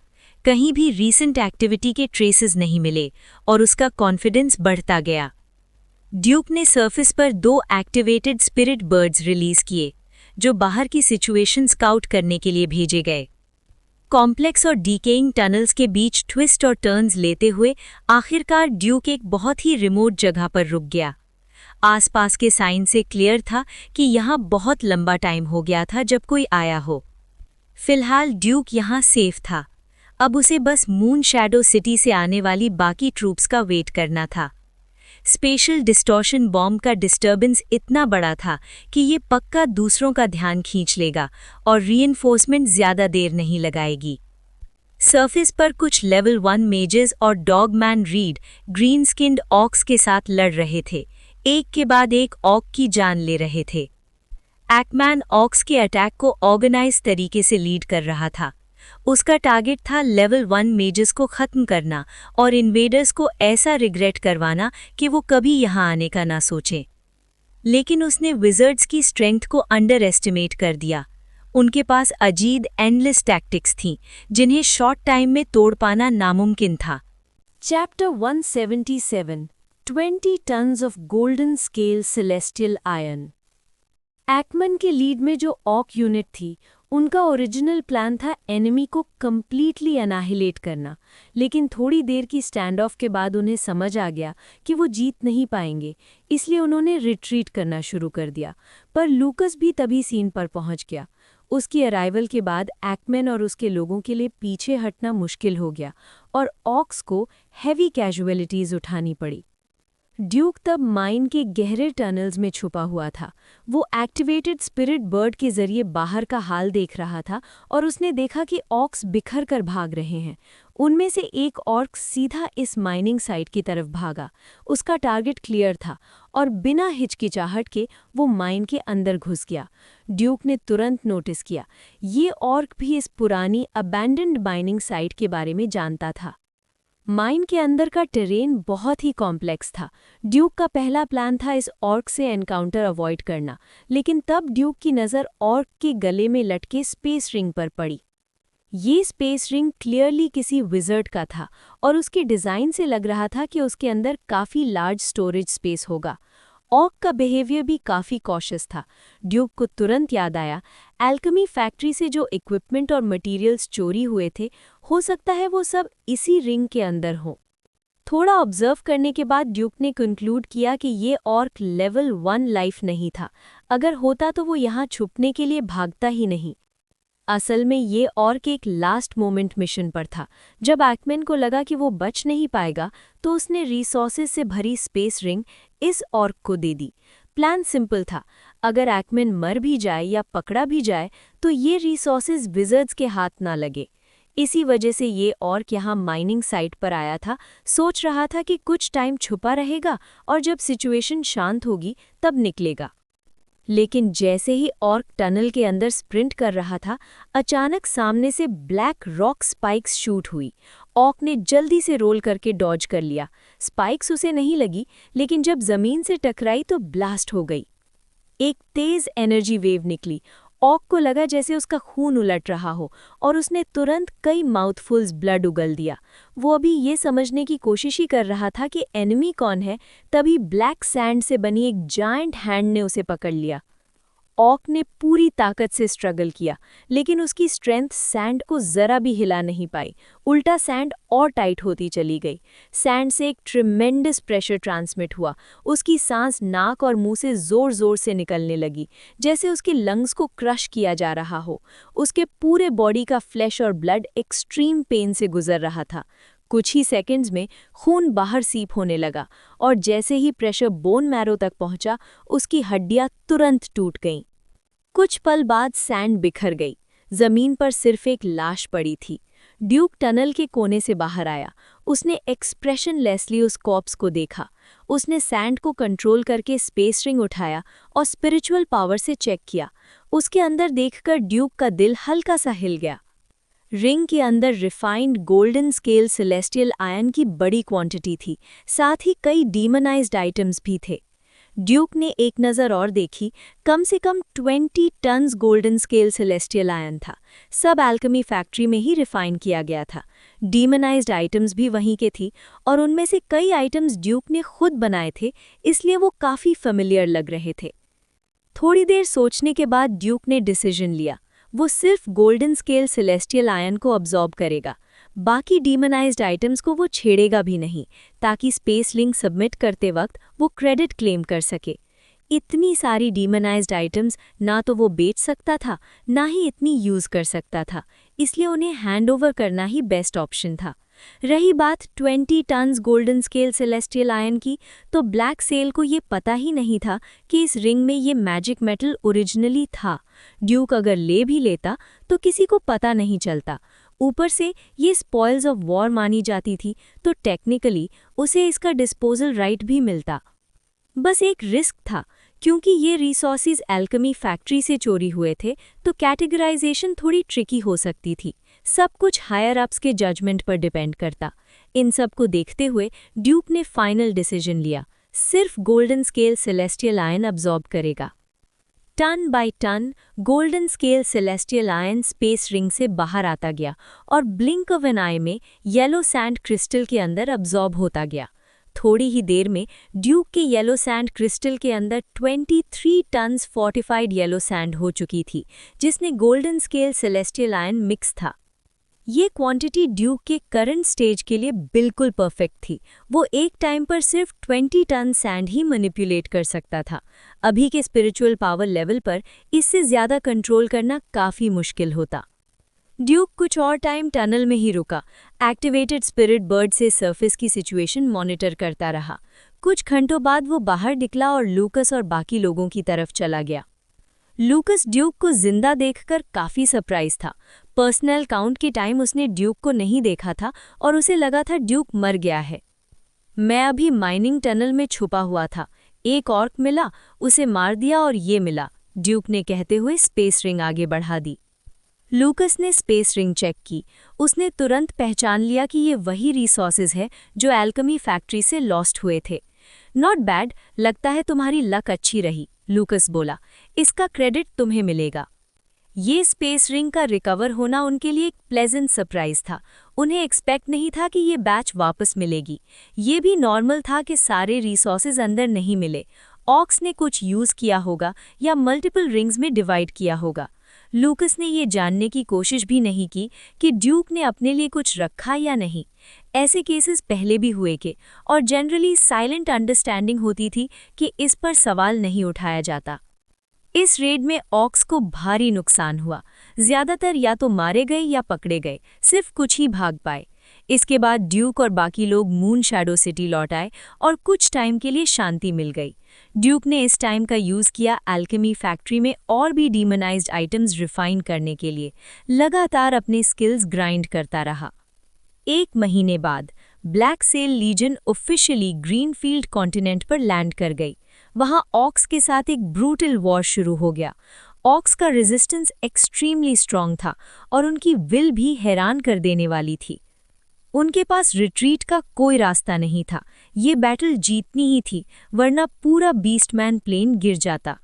कहीं भी रीसेंट एक्टिविटी के ट्रेसेस नहीं मिले और उसका कॉन्फिडेंस बढ़ता गया। ड्यूक ने सरफेस पर 2 एक्टिवेटेड स्पिरिट बर्ड्स रिलीज किए, जो बाहर की सिचुएशन स्काउट करने के लिए भेजे गए। कॉम्प्लेक्स और डीकेइंग टनल्स के बीच ट्विस्ट और टर्न्स लेते हुए आखिरकार ड्यूक एक बहुत ही रिमोट जगह पर रुक गया। आसपास के साइन से क्लियर था कि यहाँ बहुत लंबा टाइम हो गया था जब कोई आया हो। फिलहाल ड्यूक यहाँ सेफ था। अब उसे बस मून शैडो सिटी से आने वाली बाकी ट्रूप्स का वेट करना था। स्पेशल डिस्टॉर्शन बॉम्ब का डिस्टर्बेंस इतना बड़ा था कि ये पक्का दूसरों का ध्यान खींच लेगा और रीइंफोर्समेंट ज़्यादा देर नहीं लगाएगी। सरफेस पर कुछ लेवल 1 मेजर्स और डॉगमैन रीड ग्रीन स्किन्ड ऑक्स के साथ लड़ रहे थे, एक के बाद एक ऑक की जान ले रहे थे। एक्मैन ऑक्स के अटैक को ऑर्गेनाइज तरीके से लीड कर रहा था। उसका टारगेट था लेवल 1 मेजर्स को खत्म करना और इन्वेडर्स को ऐसा रिग्रेट करवाना कि वो कभी यहाँ आने का ना सोचें। लेकिन उसने विज़र्ड्स की स्ट्रेंथ को अंडर एस्टिमेट कर दिया। उनके पास अजीब एंडलेस टैक्टिक्स थीं, जिन्हें शॉर्ट टाइम में तोड़ पाना नामुमकिन था। Chapter 177 20 tons of golden scale celestial iron. एक्मन के लीड में जो ऑक यूनिट थी, उनका ओरिजिनल प्लान था एनिमी को कंप्लीटली अनाहिलेट करना, लेकिन थोड़ी देर की स्टैंड ऑफ के बाद उन्हें समझ आ गया कि वो जीत नहीं पाएंगे, इसलिए उन्होंने रिट्रीट करना शुरू कर दिया। पर लूकस भी तभी सीन पर पहुंच गया। उसकी अराइवल के बाद एक्मन और उसके लोगों के लिए पीछे हटना मुश्किल हो गया और ऑक्स को हैवी कैजुअलिटीज उठानी पड़ी। ड्यूक तब माइन के गहरे टनल्स में छुपा हुआ था। वो एक्टिवेटेड स्पिरिट बर्ड के जरिए बाहर का हाल देख रहा था और उसने देखा कि ऑक्स बिखर कर भाग रहे हैं। उनमें से एक ऑर्क सीधा इस माइनिंग साइट की तरफ भागा। उसका टारगेट क्लियर था और बिना हिचकिचाहट के वो माइन के अंदर घुस गया। ड्यूक ने तुरंत नोटिस किया, ये ऑर्क भी इस पुरानी अबैंडन्ड माइनिंग साइट के बारे में जानता था। माइन के अंदर का टेरेन बहुत ही कॉम्प्लेक्स था। ड्यूक का पहला प्लान था इस ऑर्क से एनकाउंटर अवॉइड करना, लेकिन तब ड्यूक की नज़र ऑर्क के गले में लटके स्पेस रिंग पर पड़ी। ये स्पेस रिंग क्लियरली किसी विज़र्ड का था और उसके डिज़ाइन से लग रहा था कि उसके अंदर काफ़ी लार्ज स्टोरेज स्पेस होगा। ऑक का बिहेवियर भी काफ़ी कॉशियस था। ड्यूक को तुरंत याद आया, एल्केमी फैक्ट्री से जो इक्विपमेंट और मटेरियल्स चोरी हुए थे, हो सकता है वो सब इसी रिंग के अंदर हों। थोड़ा ऑब्जर्व करने के बाद ड्यूक ने कंक्लूड किया कि ये ऑर्क लेवल 1 लाइफ नहीं था। अगर होता तो वो यहाँ छुपने के लिए भागता ही नहीं। असल में ये ऑर्क एक लास्ट मोमेंट मिशन पर था। जब एक्मैन को लगा कि वो बच नहीं पाएगा, तो उसने रिसोर्सेज से भरी स्पेस रिंग इस ऑर्क को दे दी। प्लान सिंपल था, अगर एक्मैन मर भी जाए या पकड़ा भी जाए तो ये रिसोर्सेज विज़र्ड्स के हाथ ना लगे। इसी वजह से ये ऑर्क यहाँ माइनिंग साइट पर आया था, सोच रहा था कि कुछ टाइम छुपा रहेगा और जब सिचुएशन शांत होगी तब निकलेगा। लेकिन जैसे ही ऑर्क टनल के अंदर स्प्रिंट कर रहा था, अचानक सामने से ब्लैक रॉक स्पाइक्स शूट हुई। ऑर्क ने जल्दी से रोल करके डॉज कर लिया। स्पाइक्स उसे नहीं लगी, लेकिन जब जमीन से टकराई तो ब्लास्ट हो गई। एक तेज एनर्जी वेव निकली। ऑर्क को लगा जैसे उसका खून उलट रहा हो और उसने तुरंत कई माउथफुल्स ब्लड उगल दिया। वो अभी ये समझने की कोशिश ही कर रहा था कि एनिमी कौन है, तभी ब्लैक सैंड से बनी एक जायंट हैंड ने उसे पकड़ लिया। ऑर्क ने पूरी ताकत से स्ट्रगल किया, लेकिन उसकी स्ट्रेंथ सैंड को जरा भी हिला नहीं पाई। उल्टा सैंड और टाइट होती चली गई। सैंड से एक ट्रिमेंडस प्रेशर ट्रांसमिट हुआ। उसकी सांस नाक और मुंह से जोर जोर से निकलने लगी, जैसे उसके लंग्स को क्रश किया जा रहा हो। उसके पूरे बॉडी का फ्लैश और ब्लड एक्सट्रीम पेन से गुजर रहा था। कुछ ही सेकंड्स में खून बाहर सीप होने लगा और जैसे ही प्रेशर बोन मैरो तक पहुंचा, उसकी हड्डियां तुरंत टूट गईं। कुछ पल बाद सैंड बिखर गई। जमीन पर सिर्फ एक लाश पड़ी थी। ड्यूक टनल के कोने से बाहर आया। उसने एक्सप्रेशनलेसली उस कॉप्स को देखा। उसने सैंड को कंट्रोल करके स्पेस रिंग उठाया और स्पिरिचुअल पावर से चेक किया। उसके अंदर देखकर ड्यूक का दिल हल्का सा हिल गया। रिंग के अंदर refined golden scale celestial iron की बड़ी क्वांटिटी थी, साथ ही कई डीमनाइज्ड आइटम्स भी थे। ड्यूक ने एक नज़र और देखी, कम से कम 20 tons golden scale celestial iron था। सब एल्केमी फैक्ट्री में ही रिफाइन किया गया था। डीमनाइज्ड आइटम्स भी वहीं के थी और उनमें से कई आइटम्स ड्यूक ने खुद बनाए थे, इसलिए वो काफ़ी फेमिलियर लग रहे थे। थोड़ी देर सोचने के बाद ड्यूक ने डिसीजन लिया। वो सिर्फ गोल्डन स्केल सेलेस्टियल आयन को अब्जॉर्ब करेगा। बाकी डीमनाइज्ड आइटम्स को वो छेड़ेगा भी नहीं, ताकि स्पेस लिंक सबमिट करते वक्त वो क्रेडिट क्लेम कर सके। इतनी सारी डीमनाइज्ड आइटम्स ना तो वो बेच सकता था, ना ही इतनी यूज़ कर सकता था, इसलिए उन्हें हैंडओवर करना ही बेस्ट ऑप्शन था। रही बात 20 tons golden scale celestial iron की, तो ब्लैक सेल को ये पता ही नहीं था कि इस रिंग में ये मैजिक मेटल ओरिजिनली था। ड्यूक अगर ले भी लेता तो किसी को पता नहीं चलता। ऊपर से ये स्पॉइल्स ऑफ वॉर मानी जाती थी, तो टेक्निकली उसे इसका डिस्पोजल राइट भी मिलता। बस एक रिस्क था, क्योंकि ये रिसोर्सेज एल्केमी फैक्ट्री से चोरी हुए थे, तो कैटेगराइजेशन थोड़ी ट्रिकी हो सकती थी। सब कुछ हायर अप्स के जजमेंट पर डिपेंड करता। इन सब को देखते हुए ड्यूक ने फाइनल डिसीजन लिया, सिर्फ golden scale celestial iron absorb करेगा। Ton by ton golden scale celestial iron space ring से बाहर आता गया और ब्लिंक ऑफ एन आई में येलो सैंड क्रिस्टल के अंदर अब्जॉर्ब होता गया। थोड़ी ही देर में ड्यूक के येलो सैंड क्रिस्टल के अंदर 23 टन्स फोर्टिफाइड येलो सैंड हो चुकी थी, जिसने golden scale celestial ion mix था। ये क्वांटिटी ड्यूक के करंट स्टेज के लिए बिल्कुल परफेक्ट थी। वो एक टाइम पर सिर्फ 20 टन सैंड ही मैनिपुलेट कर सकता था। अभी के स्पिरिचुअल पावर लेवल पर इससे ज़्यादा कंट्रोल करना काफ़ी मुश्किल होता। ड्यूक कुछ और टाइम टनल में ही रुका, एक्टिवेटेड स्पिरिट बर्ड से सरफेस की सिचुएशन मॉनिटर करता रहा। कुछ घंटों बाद वो बाहर निकला और लूकस और बाकी लोगों की तरफ चला गया। लूकस ड्यूक को जिंदा देखकर काफ़ी सरप्राइज था। पर्सनल काउंट के टाइम उसने ड्यूक को नहीं देखा था और उसे लगा था ड्यूक मर गया है। मैं अभी माइनिंग टनल में छुपा हुआ था, एक ऑर्क मिला, उसे मार दिया और ये मिला, ड्यूक ने कहते हुए स्पेस रिंग आगे बढ़ा दी। लूकस ने स्पेस रिंग चेक की। उसने तुरंत पहचान लिया कि ये वही रिसोर्सेज है जो एल्केमी फैक्ट्री से लॉस्ट हुए थे। नॉट बैड, लगता है तुम्हारी लक अच्छी रही, लूकस बोला। इसका क्रेडिट तुम्हें मिलेगा। ये स्पेस रिंग का रिकवर होना उनके लिए एक प्लेजेंट सरप्राइज था। उन्हें एक्सपेक्ट नहीं था कि ये बैच वापस मिलेगी। ये भी नॉर्मल था कि सारे रिसोर्सेज अंदर नहीं मिले। ऑक्स ने कुछ यूज़ किया होगा या मल्टीपल रिंग्स में डिवाइड किया होगा। लूकस ने ये जानने की कोशिश भी नहीं की कि ड्यूक ने अपने लिए कुछ रखा या नहीं। ऐसे केसेस पहले भी हुए के, और जनरली साइलेंट अंडरस्टैंडिंग होती थी कि इस पर सवाल नहीं उठाया जाता। इस रेड में ऑक्स को भारी नुकसान हुआ। ज़्यादातर या तो मारे गए या पकड़े गए, सिर्फ कुछ ही भाग पाए। इसके बाद ड्यूक और बाकी लोग मून शैडो सिटी लौट आए और कुछ टाइम के लिए शांति मिल गई। ड्यूक ने इस टाइम का यूज़ किया एल्केमी फैक्ट्री में और भी डीमनाइज्ड आइटम्स रिफाइन करने के लिए। लगातार अपने स्किल्स ग्राइंड करता रहा। एक महीने बाद black cell legion officially greenfield continent पर लैंड कर गई। वहां ऑक्स के साथ एक ब्रूटल वॉर शुरू हो गया। ऑक्स का रेजिस्टेंस एक्सट्रीमली स्ट्रांग था और उनकी विल भी हैरान कर देने वाली थी। उनके पास रिट्रीट का कोई रास्ता नहीं था। ये बैटल जीतनी ही थी, वरना पूरा बीस्टमैन प्लेन गिर जाता।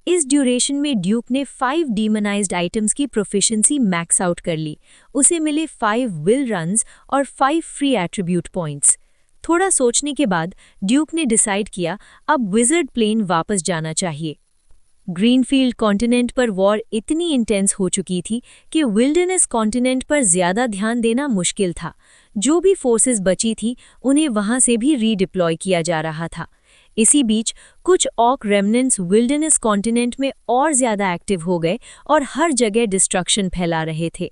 इस ड्यूरेशन में ड्यूक ने 5 डीमनाइज्ड आइटम्स की प्रोफिशिएंसी मैक्स आउट कर ली। उसे मिले 5 विल रन्स और 5 फ्री एट्रीब्यूट पॉइंट्स। थोड़ा सोचने के बाद ड्यूक ने डिसाइड किया अब विज़र्ड प्लेन वापस जाना चाहिए। ग्रीनफील्ड कॉन्टिनेंट पर वॉर इतनी इंटेंस हो चुकी थी कि विल्डरनेस कॉन्टिनेंट पर ज़्यादा ध्यान देना मुश्किल था। जो भी फोर्सेस बची थी उन्हें वहां से भी रीडिप्लॉय किया जा रहा था। इसी बीच कुछ ऑक रेमनेंट्स विल्डरनेस कॉन्टिनेंट में और ज़्यादा एक्टिव हो गए और हर जगह डिस्ट्रक्शन फैला रहे थे।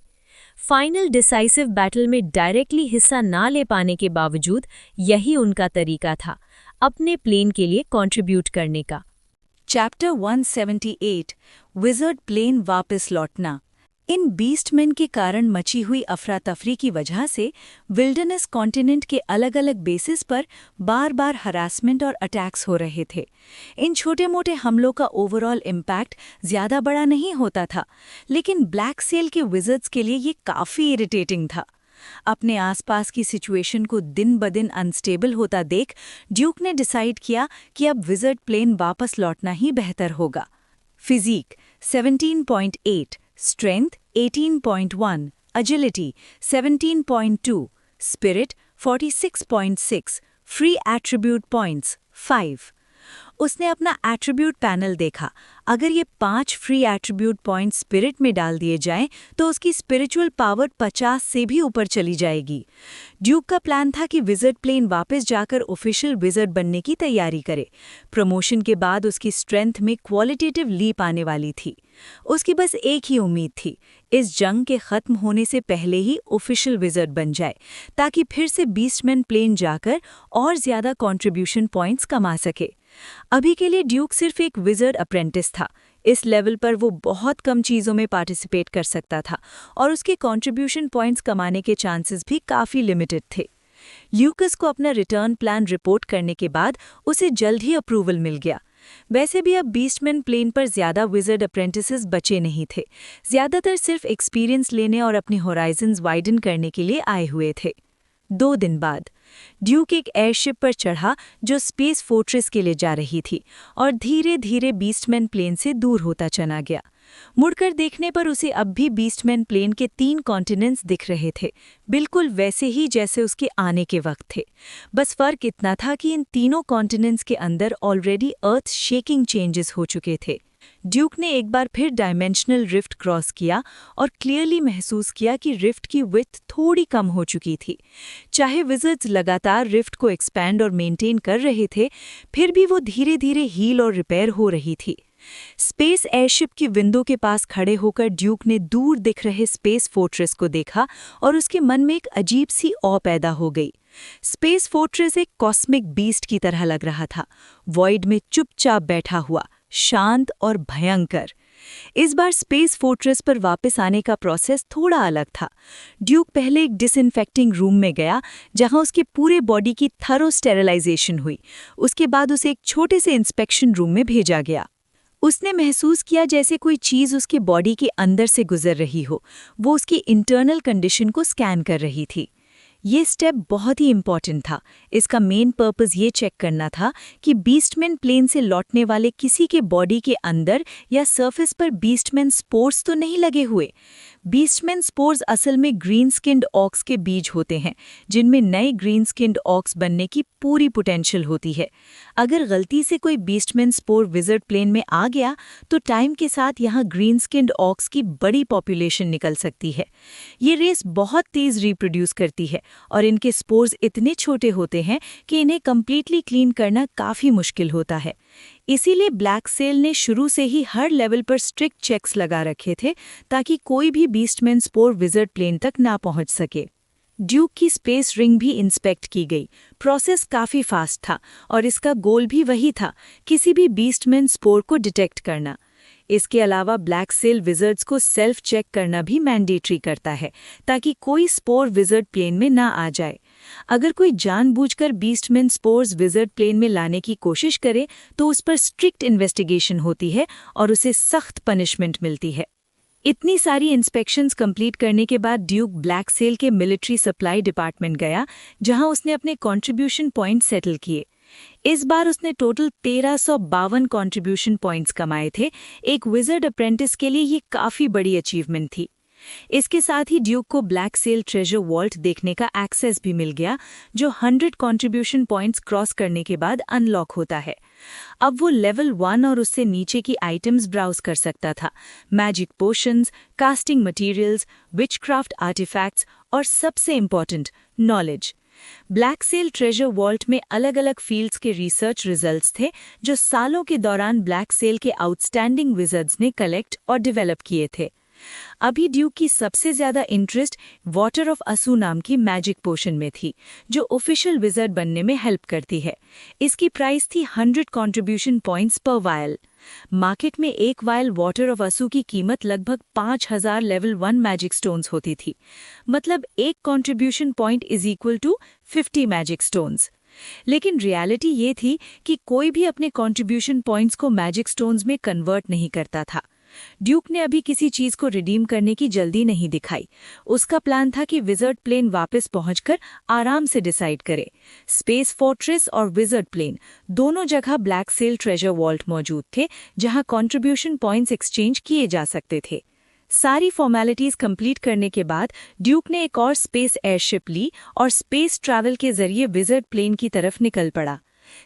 फाइनल डिसाइसिव बैटल में डायरेक्टली हिस्सा ना ले पाने के बावजूद यही उनका तरीका था, अपने प्लेन के लिए कंट्रीब्यूट करने का। चैप्टर 178 विज़र्ड प्लेन वापस लौटना। इन बीस्टमैन के कारण मची हुई अफरा तफरी की वजह से विल्डरनेस कॉन्टिनेंट के अलग अलग बेसिस पर बार बार हरासमेंट और अटैक्स हो रहे थे। इन छोटे मोटे हमलों का ओवरऑल इम्पैक्ट ज़्यादा बड़ा नहीं होता था, लेकिन ब्लैक सेल के विज़र्ड्स के लिए ये काफ़ी इरिटेटिंग था। अपने आसपास की सिचुएशन को दिन ब दिन अनस्टेबल होता देख ड्यूक ने डिसाइड किया कि अब विज़र्ड प्लेन वापस लौटना ही बेहतर होगा। Physique 17.8, strength 18.1, agility 17.2, spirit 46.6, free attribute points 5। उसने अपना एट्रीब्यूट पैनल देखा। अगर ये 5 फ्री एट्रीब्यूट पॉइंट स्पिरिट में डाल दिए जाएं तो उसकी स्पिरिचुअल पावर 50 से भी ऊपर चली जाएगी। ड्यूक का प्लान था कि विज़र्ड प्लेन वापस जाकर ऑफिशियल विज़र्ड बनने की तैयारी करे। प्रमोशन के बाद उसकी स्ट्रेंथ में क्वालिटेटिव लीप आने वाली थी। उसकी बस एक ही उम्मीद थी, इस जंग के खत्म होने से पहले ही ऑफिशियल विज़र्ड बन जाए, ताकि फिर से बीस्टमैन प्लेन जाकर और ज़्यादा कंट्रीब्यूशन पॉइंट्स कमा सके। अभी के लिए ड्यूक सिर्फ एक विज़र्ड अप्रेंटिस था। इस लेवल पर वो बहुत कम चीज़ों में पार्टिसिपेट कर सकता था और उसके कंट्रीब्यूशन पॉइंट्स कमाने के चांसेस भी काफ़ी लिमिटेड थे। ल्यूकस को अपना रिटर्न प्लान रिपोर्ट करने के बाद उसे जल्द ही अप्रूवल मिल गया। वैसे भी अब बीस्टमैन प्लेन पर ज़्यादा विज़र्ड अप्रेंटिसेस बचे नहीं थे। ज़्यादातर सिर्फ एक्सपीरियंस लेने और अपने होराइजन्स वाइडन करने के लिए आए हुए थे। 2 दिन बाद ड्यूक एक एयरशिप पर चढ़ा जो स्पेस फोर्ट्रेस के लिए जा रही थी और धीरे धीरे बीस्टमैन प्लेन से दूर होता चला गया। मुड़कर देखने पर उसे अब भी बीस्टमैन प्लेन के 3 कॉन्टिनेंट्स दिख रहे थे, बिल्कुल वैसे ही जैसे उसके आने के वक्त थे। बस फर्क इतना था कि इन तीनों कॉन्टिनेंट्स के अंदर ऑलरेडी अर्थ शेकिंग चेंजेस हो चुके थे। ड्यूक ने एक बार फिर डायमेंशनल रिफ्ट क्रॉस किया और क्लियरली महसूस किया कि रिफ्ट की विड्थ थोड़ी कम हो चुकी थी। चाहे विज़र्ड्स लगातार रिफ्ट को एक्सपैंड और मेंटेन कर रहे थे, फिर भी वो धीरे धीरे हील और रिपेयर हो रही थी। स्पेस एयरशिप की विंडो के पास खड़े होकर ड्यूक ने दूर दिख रहे स्पेस फोर्ट्रेस को देखा और उसके मन में एक अजीब सी ऑ पैदा हो गई। स्पेस फोर्ट्रेस एक कॉस्मिक बीस्ट की तरह लग रहा था, वॉइड में चुपचाप बैठा हुआ, शांत और भयंकर। इस बार स्पेस फोर्ट्रेस पर वापस आने का प्रोसेस थोड़ा अलग था। ड्यूक पहले एक डिसइंफेक्टिंग रूम में गया जहां उसके पूरे बॉडी की थरो स्टेरिलाइजेशन हुई। उसके बाद उसे एक छोटे से इंस्पेक्शन रूम में भेजा गया। उसने महसूस किया जैसे कोई चीज़ उसके बॉडी के अंदर से गुजर रही हो। वो उसकी इंटरनल कंडीशन को स्कैन कर रही थी। ये स्टेप बहुत ही इम्पॉर्टेंट था। इसका मेन पर्पस ये चेक करना था कि बीस्टमैन प्लेन से लौटने वाले किसी के बॉडी के अंदर या सरफेस पर बीस्टमैन स्पोर्स तो नहीं लगे हुए। बीस्टमैन स्पोर्स असल में ग्रीन स्किन्ड ऑक्स के बीज होते हैं, जिनमें नए ग्रीन स्किन्ड ऑक्स बनने की पूरी पोटेंशियल होती है। अगर गलती से कोई बीस्टमैन स्पोर विज़र्ड प्लेन में आ गया तो टाइम के साथ यहाँ ग्रीन स्किन्ड ऑक्स की बड़ी पॉपुलेशन निकल सकती है। ये रेस बहुत तेज़ रिप्रोड्यूस करती है और इनके स्पोर्स इतने छोटे होते हैं कि इन्हें कम्प्लीटली क्लीन करना काफ़ी मुश्किल होता है। इसीलिए ब्लैक सेल ने शुरू से ही हर लेवल पर स्ट्रिक्ट चेक्स लगा रखे थे ताकि कोई भी बीस्टमैन स्पोर विज़र्ड प्लेन तक ना पहुंच सके। ड्यूक की स्पेस रिंग भी इंस्पेक्ट की गई। प्रोसेस काफ़ी फास्ट था और इसका गोल भी वही था, किसी भी बीस्टमैन स्पोर को डिटेक्ट करना। इसके अलावा ब्लैक सेल विज़र्ड्स को सेल्फ चेक करना भी मैंडेटरी करता है ताकि कोई स्पोर विज़र्ड प्लेन में ना आ जाए। अगर कोई जानबूझकर बीस्टमैन स्पोर्स विज़र्ड प्लेन में लाने की कोशिश करे तो उस पर स्ट्रिक्ट इन्वेस्टिगेशन होती है और उसे सख्त पनिशमेंट मिलती है। इतनी सारी इंस्पेक्शंस कंप्लीट करने के बाद ड्यूक ब्लैक सेल के मिलिट्री सप्लाई डिपार्टमेंट गया, जहां उसने अपने कंट्रीब्यूशन पॉइंट सेटल किए। इस बार उसने टोटल 1352 कंट्रीब्यूशन पॉइंट्स कमाए थे। एक विज़र्ड अप्रेंटिस के लिए ये काफ़ी बड़ी अचीवमेंट थी। इसके साथ ही ड्यूक को ब्लैक सेल ट्रेजर वॉल्ट देखने का एक्सेस भी मिल गया, जो 100 कंट्रीब्यूशन पॉइंट्स क्रॉस करने के बाद अनलॉक होता है। अब वो लेवल 1 और उससे नीचे की आइटम्स ब्राउज कर सकता था। Magic potions, casting materials, witchcraft artefacts और सबसे important knowledge. Black cell treasure vault में अलग अलग फील्ड्स के रिसर्च रिजल्ट्स थे जो सालों के दौरान ब्लैक सेल के आउटस्टैंडिंग विज़र्ड्स ने कलेक्ट और डेवलप किए थे। अभी ड्यूक की सबसे ज़्यादा इंटरेस्ट वाटर ऑफ असू नाम की मैजिक पोशन में थी, जो ऑफिशियल विज़र्ड बनने में हेल्प करती है। इसकी प्राइस थी 100 कंट्रीब्यूशन पॉइंट्स पर वायल। मार्केट में एक वायल वाटर ऑफ असू की कीमत लगभग 5000 लेवल 1 मैजिक स्टोन्स होती थी। मतलब एक contribution point is equal to 50 magic stones. लेकिन रियलिटी ये थी कि कोई भी अपने कंट्रीब्यूशन पॉइंट्स को मैजिक स्टोन्स में कन्वर्ट नहीं करता था। ड्यूक ने अभी किसी चीज को रिडीम करने की जल्दी नहीं दिखाई। उसका प्लान था कि विज़र्ड प्लेन वापस पहुंचकर आराम से डिसाइड करे। स्पेस फोर्ट्रेस और विज़र्ड प्लेन दोनों जगह ब्लैक सेल ट्रेजर वॉल्ट मौजूद थे, जहां कंट्रीब्यूशन पॉइंट्स एक्सचेंज किए जा सकते थे। सारी फॉर्मेलिटीज कंप्लीट करने के बाद ड्यूक ने एक और स्पेस एयरशिप ली और स्पेस ट्रैवल के जरिए विज़र्ड प्लेन की तरफ निकल पड़ा।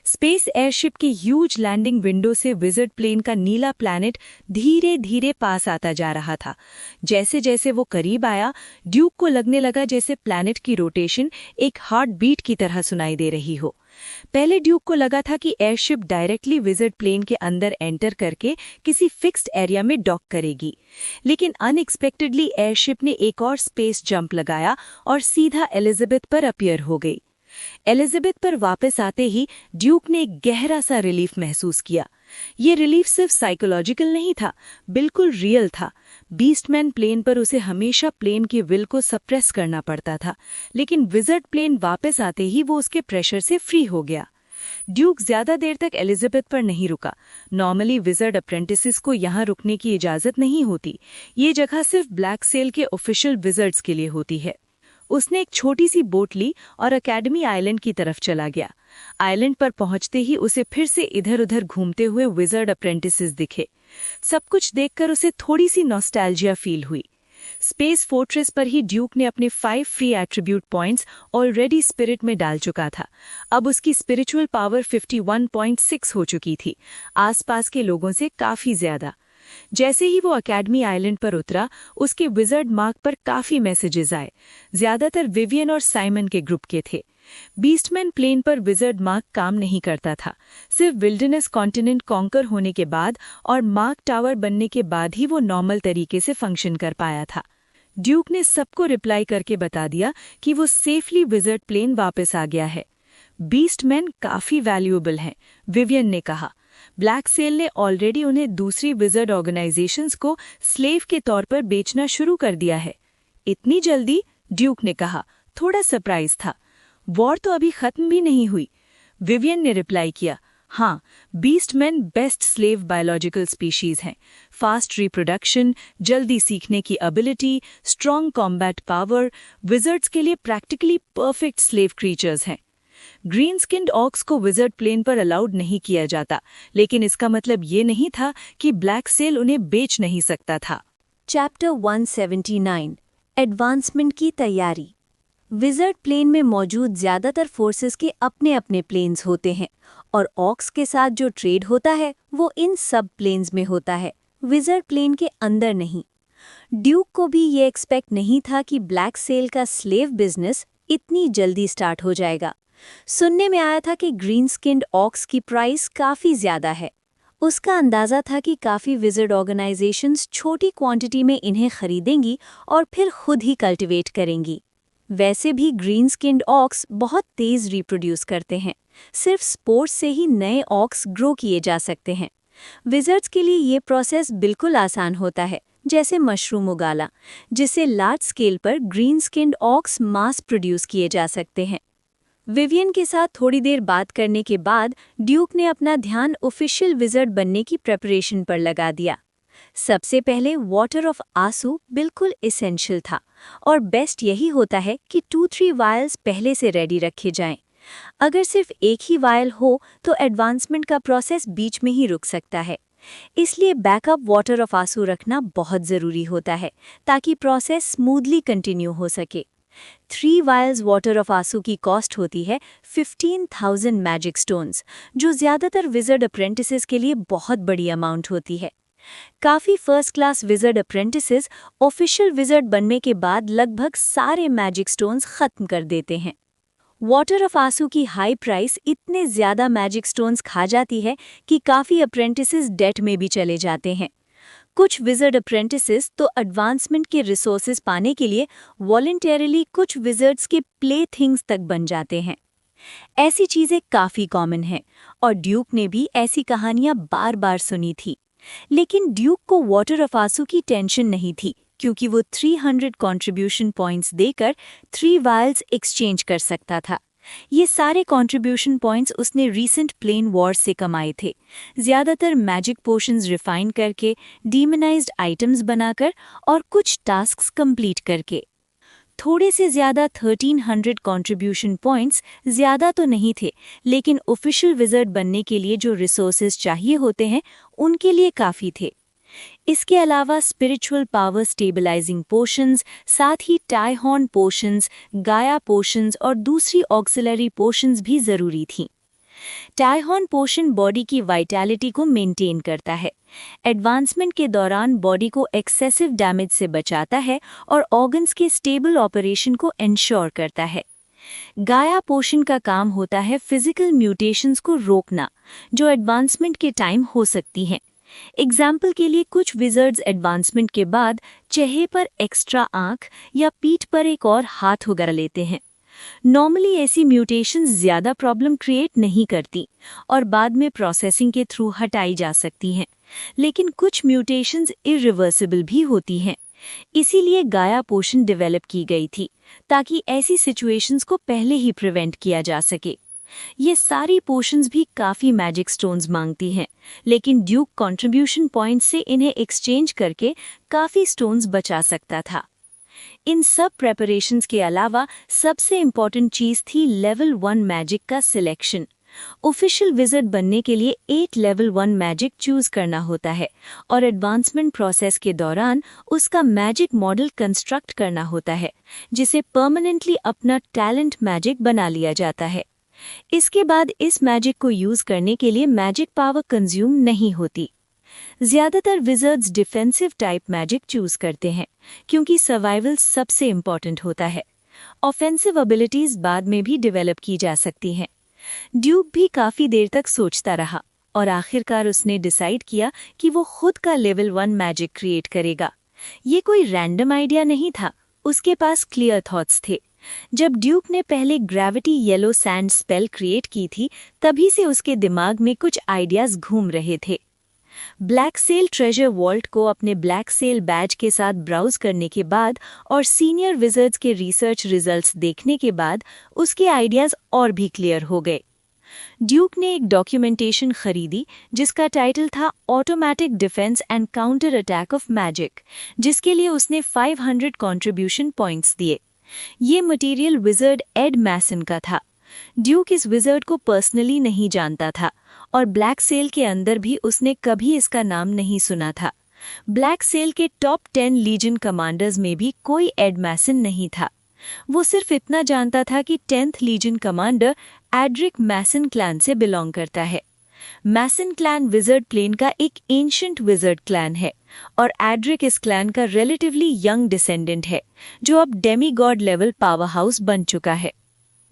स्पेस एयरशिप की ह्यूज लैंडिंग विंडो से विज़र्ड प्लेन का नीला प्लैनेट धीरे धीरे पास आता जा रहा था। जैसे जैसे वो करीब आया, ड्यूक को लगने लगा जैसे प्लैनेट की रोटेशन एक हार्ट बीट की तरह सुनाई दे रही हो। पहले ड्यूक को लगा था कि एयरशिप डायरेक्टली विज़र्ड प्लेन के अंदर एंटर करके किसी फिक्स्ड एरिया में डॉक करेगी, लेकिन अनएक्सपेक्टेडली एयरशिप ने एक और स्पेस जंप लगाया और सीधा एलिजाबेथ पर अपीयर हो गई। एलिजाबेथ पर वापस आते ही ड्यूक ने एक गहरा सा रिलीफ महसूस किया। ये रिलीफ सिर्फ साइकोलॉजिकल नहीं था, बिल्कुल रियल था। बीस्टमैन प्लेन पर उसे हमेशा प्लेन की विल को सप्रेस करना पड़ता था, लेकिन विज़र्ड प्लेन वापस आते ही वो उसके प्रेशर से फ्री हो गया। ड्यूक ज्यादा देर तक एलिजाबेथ पर नहीं रुका। नॉर्मली विज़र्ड अप्रेंटिसेस को यहाँ रुकने की इजाजत नहीं होती। ये जगह सिर्फ ब्लैक सेल के ऑफिशियल विज़र्ड्स के लिए होती है। उसने एक छोटी सी बोट ली और अकेडमी आइलैंड की तरफ चला गया। आइलैंड पर पहुंचते ही उसे फिर से इधर उधर घूमते हुए विज़र्ड अप्रेंटिसेस दिखे। सब कुछ देखकर उसे थोड़ी सी नॉस्टैल्जिया फील हुई। स्पेस फोर्ट्रेस पर ही ड्यूक ने अपने 5 free attribute points already spirit में डाल चुका था। अब उसकी स्पिरिचुअल पावर 51.6 हो चुकी थी, आसपास के लोगों से काफी ज्यादा। जैसे ही वो अकेडमी आइलैंड पर उतरा, उसके विज़र्ड मार्क पर काफी मैसेजेस आए। ज्यादातर विवियन और साइमन के ग्रुप के थे। बीस्टमैन प्लेन पर विज़र्ड मार्क काम नहीं करता था। सिर्फ विल्डरनेस कॉन्टिनेंट कॉन्कर होने के बाद और मार्क टावर बनने के बाद ही वो नॉर्मल तरीके से फंक्शन कर पाया था। ड्यूक ने सबको रिप्लाई करके बता दिया कि वो सेफली विज़र्ड प्लेन वापस आ गया है। बीस्टमैन काफी वैल्यूएबल हैं, विवियन ने कहा। ब्लैक सेल ने ऑलरेडी उन्हें दूसरी विज़र्ड ऑर्गेनाइजेशंस को स्लेव के तौर पर बेचना शुरू कर दिया है। इतनी जल्दी? ड्यूक ने कहा। थोड़ा सरप्राइज था। वॉर तो अभी खत्म भी नहीं हुई। विवियन ने रिप्लाई किया, हाँ, beastman best slave biological species हैं। फास्ट रिप्रोडक्शन, जल्दी सीखने की ability, strong combat power, wizards के लिए प्रैक्टिकली परफेक्ट स्लेव क्रीचर्स हैं। ग्रीन स्किन्ड ऑक्स को विज़र्ड प्लेन पर अलाउड नहीं किया जाता, लेकिन इसका मतलब ये नहीं था कि ब्लैक सेल उन्हें बेच नहीं सकता था। चैप्टर 179 एडवांसमेंट की तैयारी। विज़र्ड प्लेन में मौजूद ज़्यादातर फोर्सेस के अपने अपने प्लेन्स होते हैं और ऑक्स के साथ जो ट्रेड होता है वो इन सब प्लेन्स में होता है, विज़र्ड प्लेन के अंदर नहीं। ड्यूक को भी ये एक्सपेक्ट नहीं था कि ब्लैक सेल का स्लेव बिजनेस इतनी जल्दी स्टार्ट हो जाएगा। सुनने में आया था कि ग्रीन स्किन्ड ऑक्स की प्राइस काफ़ी ज़्यादा है। उसका अंदाज़ा था कि काफ़ी विज़र्ड ऑर्गेनाइजेशंस छोटी क्वांटिटी में इन्हें खरीदेंगी और फिर खुद ही कल्टिवेट करेंगी। वैसे भी ग्रीन स्किन्ड ऑक्स बहुत तेज़ रिप्रोड्यूस करते हैं। सिर्फ स्पोर्स से ही नए ऑक्स ग्रो किए जा सकते हैं। विज़र्ड्स के लिए ये प्रोसेस बिल्कुल आसान होता है, जैसे मशरूम उगाना, जिससे लार्ज स्केल पर ग्रीन स्किन्ड ऑक्स मास प्रोड्यूस किए जा सकते हैं। विवियन के साथ थोड़ी देर बात करने के बाद ड्यूक ने अपना ध्यान ऑफिशियल विज़र्ड बनने की प्रेपरेशन पर लगा दिया। सबसे पहले वाटर ऑफ आंसू बिल्कुल एसेंशियल था और बेस्ट यही होता है कि 2-3 वायल्स पहले से रेडी रखे जाएं। अगर सिर्फ एक ही वायल हो तो एडवांसमेंट का प्रोसेस बीच में ही रुक सकता है। इसलिए बैकअप वाटर ऑफ आंसू रखना बहुत ज़रूरी होता है ताकि प्रोसेस स्मूथली कंटिन्यू हो सके। 3 वायल्स वाटर ऑफ आंसू की कॉस्ट होती है 15,000 मैजिक स्टोन्स, जो ज़्यादातर विज़र्ड अप्रेंटिसेस के लिए बहुत बड़ी अमाउंट होती है। काफ़ी first class wizard apprentices official wizard बनने के बाद लगभग सारे मैजिक स्टोन्स ख़त्म कर देते हैं। वाटर ऑफ आंसू की हाई प्राइस इतने ज़्यादा मैजिक स्टोन्स खा जाती है कि काफ़ी अप्रेंटिसेस डेट में भी चले जाते हैं। कुछ विज़र्ड अप्रेंटिसेस तो एडवांसमेंट के रिसोर्सेज पाने के लिए वॉलंटरीली कुछ विज़र्ड्स के प्ले थिंग्स तक बन जाते हैं। ऐसी चीज़ें काफ़ी कॉमन हैं और ड्यूक ने भी ऐसी कहानियाँ बार बार सुनी थी। लेकिन ड्यूक को वाटर ऑफ आंसू की टेंशन नहीं थी, क्योंकि वो 300 कंट्रीब्यूशन पॉइंट्स देकर 3 वायल्स एक्सचेंज कर सकता था। ये सारे कंट्रीब्यूशन पॉइंट्स उसने रीसेंट प्लेन वॉर से कमाए थे, ज़्यादातर मैजिक पोशंस रिफाइन करके, डीमनाइज्ड आइटम्स बनाकर और कुछ टास्क्स कंप्लीट करके। थोड़े से ज़्यादा 1300 कंट्रीब्यूशन पॉइंट्स ज़्यादा तो नहीं थे, लेकिन ऑफिशियल विज़र्ड बनने के लिए जो रिसोर्सेज चाहिए होते हैं उनके लिए काफ़ी थे। इसके अलावा स्पिरिचुअल पावर स्टेबलाइजिंग पोशंस, साथ ही टाइहॉर्न पोशंस, गाया पोशंस और दूसरी ऑक्सिलरी पोशंस भी ज़रूरी थीं। टाइहॉर्न पोशन बॉडी की वाइटैलिटी को मेंटेन करता है, एडवांसमेंट के दौरान बॉडी को एक्सेसिव डैमेज से बचाता है और ऑर्गन्स के स्टेबल ऑपरेशन को इंश्योर करता है। गाया पोषण का काम होता है फिजिकल म्यूटेशंस को रोकना जो एडवांसमेंट के टाइम हो सकती हैं। एग्जाम्पल के लिए कुछ विजर्ड्स एडवांसमेंट के बाद चेहरे पर एक्स्ट्रा आंख या पीठ पर एक और हाथ उगा लेते हैं। नॉर्मली ऐसी म्यूटेशंस ज़्यादा प्रॉब्लम क्रिएट नहीं करती और बाद में प्रोसेसिंग के थ्रू हटाई जा सकती हैं, लेकिन कुछ म्यूटेशंस इरिवर्सिबल भी होती हैं। इसीलिए गाया पोषण डेवलप की गई थी ताकि ऐसी सिचुएशंस को पहले ही प्रिवेंट किया जा सके। ये सारी पोशंस भी काफ़ी मैजिक स्टोन्स मांगती हैं, लेकिन ड्यूक कंट्रीब्यूशन पॉइंट से इन्हें एक्सचेंज करके काफ़ी स्टोन्स बचा सकता था। इन सब प्रेपरेशंस के अलावा सबसे इम्पॉर्टेंट चीज़ थी लेवल 1 मैजिक का सिलेक्शन। ऑफिशियल विजिट बनने के लिए 8 लेवल 1 मैजिक चूज करना होता है और एडवांसमेंट प्रोसेस के दौरान उसका मैजिक मॉडल कंस्ट्रक्ट करना होता है, जिसे परमानेंटली अपना टैलेंट मैजिक बना लिया जाता है। इसके बाद इस मैजिक को यूज करने के लिए मैजिक पावर कंज्यूम नहीं होती। ज्यादातर wizards defensive type magic choose करते हैं क्योंकि सर्वाइवल सबसे इम्पॉर्टेंट होता है। ऑफेंसिव एबिलिटीज बाद में भी डेवलप की जा सकती हैं। ड्यूक भी काफी देर तक सोचता रहा और आखिरकार उसने डिसाइड किया कि वो खुद का लेवल 1 मैजिक क्रिएट करेगा। ये कोई रैंडम आइडिया नहीं था, उसके पास क्लियर थॉट्स थे। जब ड्यूक ने पहले gravity yellow sand spell create की थी, तभी से उसके दिमाग में कुछ आइडियाज घूम रहे थे। ब्लैक सेल ट्रेजर वॉल्ट को अपने ब्लैक सेल बैज के साथ ब्राउज करने के बाद और सीनियर विजर्ड्स के रिसर्च रिजल्ट्स देखने के बाद उसके आइडियाज और भी क्लियर हो गए। ड्यूक ने एक डॉक्यूमेंटेशन खरीदी जिसका टाइटल था automatic defence and counter attack of magic, जिसके लिए उसने 500 कंट्रीब्यूशन पॉइंट्स दिए। ये मटेरियल विजर्ड एड मैसन का था। ड्यूक इस विजर्ड को पर्सनली नहीं जानता था और ब्लैक सेल के अंदर भी उसने कभी इसका नाम नहीं सुना था। ब्लैक सेल के टॉप 10 लीजन कमांडर्स में भी कोई एड मैसन नहीं था। वो सिर्फ इतना जानता था कि 10th लीजन कमांडर एड्रिक मैसन क्लैन से बिलोंग करता है। मैसन क्लैन विजर्ड प्लेन का एक एंशिएंट विजर्ड क्लैन है और एड्रिक इस क्लैन का रिलेटिवली यंग डिसेंडेंट है जो अब डेमीगॉड लेवल पावर हाउस बन चुका है।